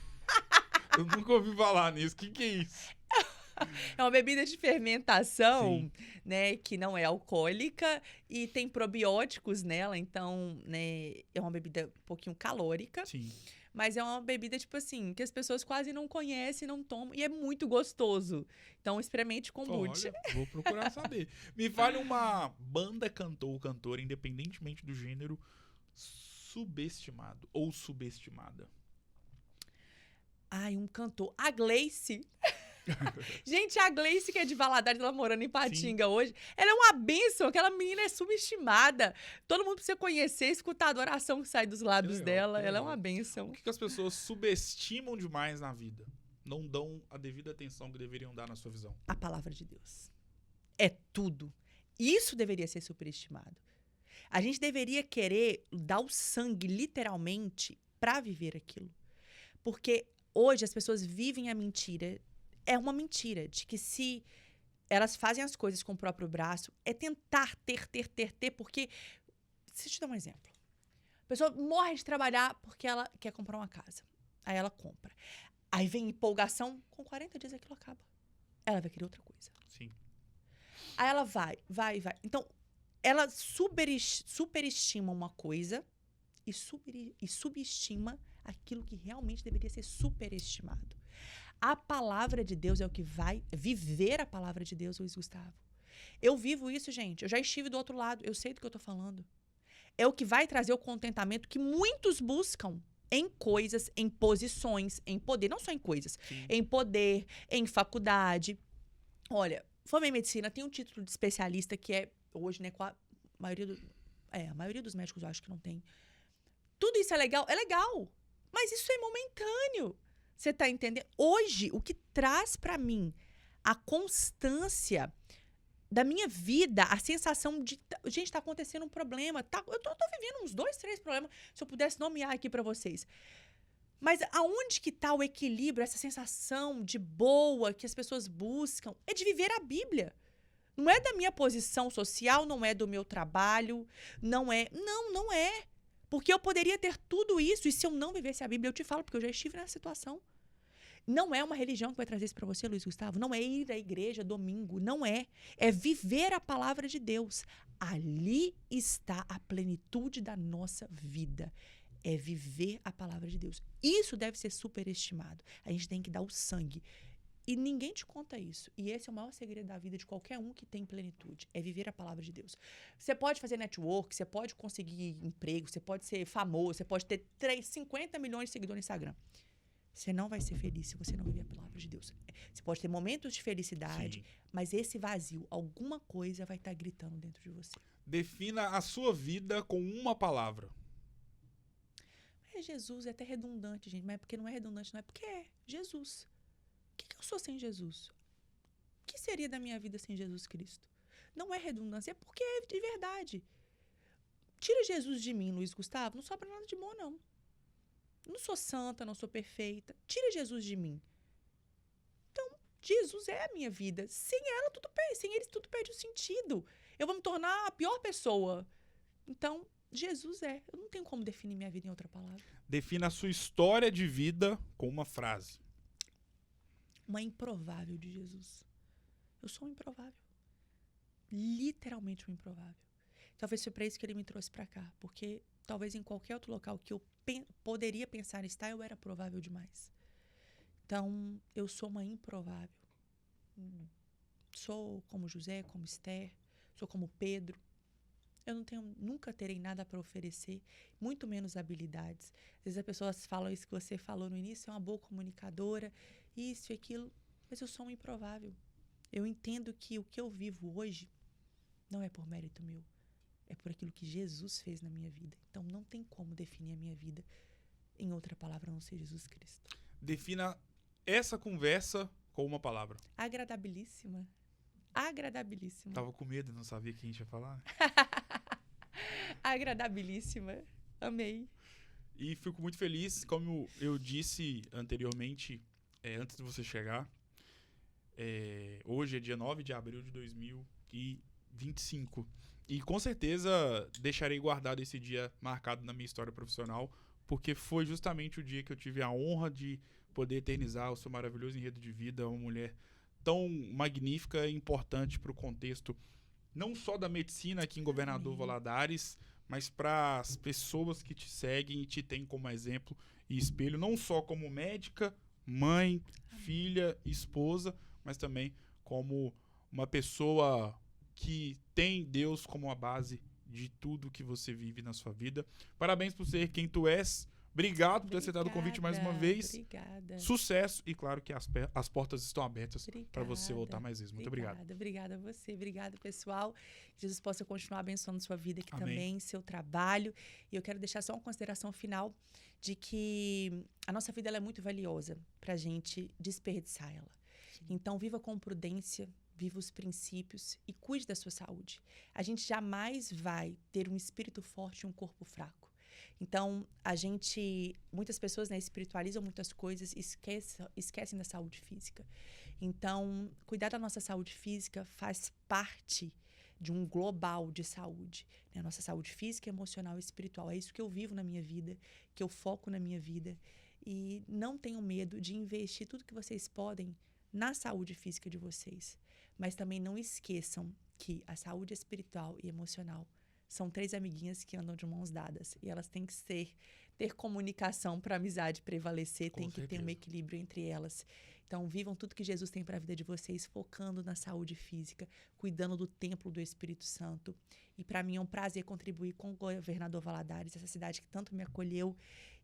Eu nunca ouvi falar nisso. O que é isso? É uma bebida de fermentação, Sim. né, que não é alcoólica e tem probióticos nela, então, né, é uma bebida um pouquinho calórica, Sim. mas é uma bebida, tipo assim, que as pessoas quase não conhecem, não tomam, e é muito gostoso. Então, experimente kombucha. Olha, vou procurar saber. Me fale uma banda, cantor ou cantora, independentemente do gênero, subestimado ou subestimada. Ai, um cantor. A Gleice. Gente, a Gleice, que é de Valadares, ela morando em Patinga hoje, ela é uma bênção, aquela menina é subestimada. Todo mundo precisa conhecer, escutar a adoração que sai dos lábios legal, dela. que Ela é legal. uma bênção. O que as pessoas subestimam demais na vida? Não dão a devida atenção que deveriam dar na sua visão. A palavra de Deus. É tudo. Isso deveria ser superestimado. A gente deveria querer dar o sangue, literalmente, para viver aquilo. Porque hoje as pessoas vivem a mentira. É uma mentira de que se elas fazem as coisas com o próprio braço, é tentar ter, porque... Deixa eu te dar um exemplo. A pessoa morre de trabalhar porque ela quer comprar uma casa. Aí ela compra. Aí vem empolgação, com 40 dias aquilo acaba. Ela vai querer outra coisa. Sim. Aí ela vai. Então, ela superestima uma coisa e subestima aquilo que realmente deveria ser superestimado. A palavra de Deus é o que vai viver a palavra de Deus, Luiz Gustavo. Eu vivo isso, gente. Eu já estive do outro lado. Eu sei do que eu tô falando. É o que vai trazer o contentamento que muitos buscam em coisas, em posições, em poder. Não só em coisas. Sim. Em poder, em faculdade. Olha, formei em medicina, tem um título de especialista que é, hoje, né, a maioria dos médicos eu acho que não tem. Tudo isso é legal? É legal. Mas isso é momentâneo. Você tá entendendo? Hoje, o que traz pra mim a constância da minha vida, a sensação de... Gente, tá acontecendo um problema. Eu tô vivendo uns 2, 3 problemas, se eu pudesse nomear aqui pra vocês. Mas aonde que tá o equilíbrio, essa sensação de boa que as pessoas buscam? É de viver a Bíblia. Não é da minha posição social, não é do meu trabalho, não é... Não é. Porque eu poderia ter tudo isso e se eu não vivesse a Bíblia, eu te falo, porque eu já estive nessa situação. Não é uma religião que vai trazer isso para você, Luiz Gustavo. Não é ir à igreja domingo. Não é. É viver a palavra de Deus. Ali está a plenitude da nossa vida. É viver a palavra de Deus. Isso deve ser superestimado. A gente tem que dar o sangue. E ninguém te conta isso. E esse é o maior segredo da vida de qualquer um que tem plenitude. É viver a palavra de Deus. Você pode fazer network, você pode conseguir emprego, você pode ser famoso, você pode ter 50 milhões de seguidores no Instagram. Você não vai ser feliz se você não viver a palavra de Deus. Você pode ter momentos de felicidade, Sim. mas esse vazio, alguma coisa vai estar gritando dentro de você. Defina a sua vida com uma palavra. É Jesus, é até redundante, gente. Mas é porque não é redundante, não é porque é Jesus. O que eu sou sem Jesus? O que seria da minha vida sem Jesus Cristo? Não é redundância, é porque é de verdade. Tira Jesus de mim, Luiz Gustavo, não sobra nada de bom, não. Não sou santa, não sou perfeita. Tira Jesus de mim. Então, Jesus é a minha vida. Sem ela, tudo perde. Sem ele, tudo perde o sentido. Eu vou me tornar a pior pessoa. Então, Jesus é. Eu não tenho como definir minha vida em outra palavra. Defina a sua história de vida com uma frase. Uma improvável de Jesus. Eu sou um improvável. Literalmente um improvável. Talvez foi para isso que ele me trouxe para cá. Porque talvez em qualquer outro local que eu poderia pensar em estar, eu era provável demais. Então, eu sou uma improvável. Sou como José, como Esther, sou como Pedro. Eu nunca terei nada para oferecer, muito menos habilidades. Às vezes as pessoas falam isso que você falou no início, é uma boa comunicadora, isso e aquilo, mas eu sou um improvável. Eu entendo que o que eu vivo hoje não é por mérito meu, é por aquilo que Jesus fez na minha vida. Então não tem como definir a minha vida em outra palavra a não ser Jesus Cristo. Defina essa conversa com uma palavra. Agradabilíssima. Agradabilíssima. Tava com medo, não sabia o que a gente ia falar. Agradabilíssima. Amei. E fico muito feliz, como eu disse anteriormente, antes de você chegar, hoje é dia 9 de abril de 2025. E com certeza deixarei guardado esse dia marcado na minha história profissional, porque foi justamente o dia que eu tive a honra de poder eternizar o seu maravilhoso enredo de vida, uma mulher tão magnífica e importante para o contexto, não só da medicina aqui em Governador Valadares, mas para as pessoas que te seguem e te têm como exemplo e espelho, não só como médica, mãe, filha, esposa, mas também como uma pessoa que tem Deus como a base de tudo que você vive na sua vida. Parabéns por ser quem tu és. Obrigado por ter aceitado o convite mais uma vez. Obrigada. Sucesso e claro que as portas estão abertas para você voltar mais vezes. Muito obrigado. Obrigada a você. Obrigada, pessoal. Que Jesus possa continuar abençoando sua vida aqui Amém. também, seu trabalho. E eu quero deixar só uma consideração final de que a nossa vida ela é muito valiosa para a gente desperdiçar ela. Então, viva com prudência, viva os princípios e cuide da sua saúde. A gente jamais vai ter um espírito forte e um corpo fraco. Então, muitas pessoas, né, espiritualizam muitas coisas e esquecem da saúde física. Então, cuidar da nossa saúde física faz parte de um global de saúde, né? Nossa saúde física, emocional e espiritual. É isso que eu vivo na minha vida, que eu foco na minha vida. E não tenham medo de investir tudo que vocês podem na saúde física de vocês. Mas também não esqueçam que a saúde espiritual e emocional são 3 amiguinhas que andam de mãos dadas. E elas têm que ter comunicação para a amizade prevalecer, tem que ter um equilíbrio entre elas. Então, vivam tudo que Jesus tem para a vida de vocês, focando na saúde física, cuidando do templo do Espírito Santo. E para mim é um prazer contribuir com o Governador Valadares, essa cidade que tanto me acolheu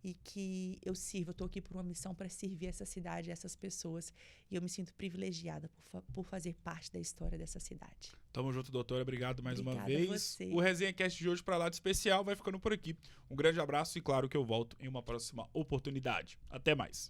e que eu sirvo. Eu estou aqui por uma missão para servir essa cidade, essas pessoas. E eu me sinto privilegiada por fazer parte da história dessa cidade. Tamo junto, doutora. Obrigado mais uma Obrigada vez. a você. O Resenha Cast de hoje para lá de especial vai ficando por aqui. Um grande abraço e claro que eu volto em uma próxima oportunidade. Até mais.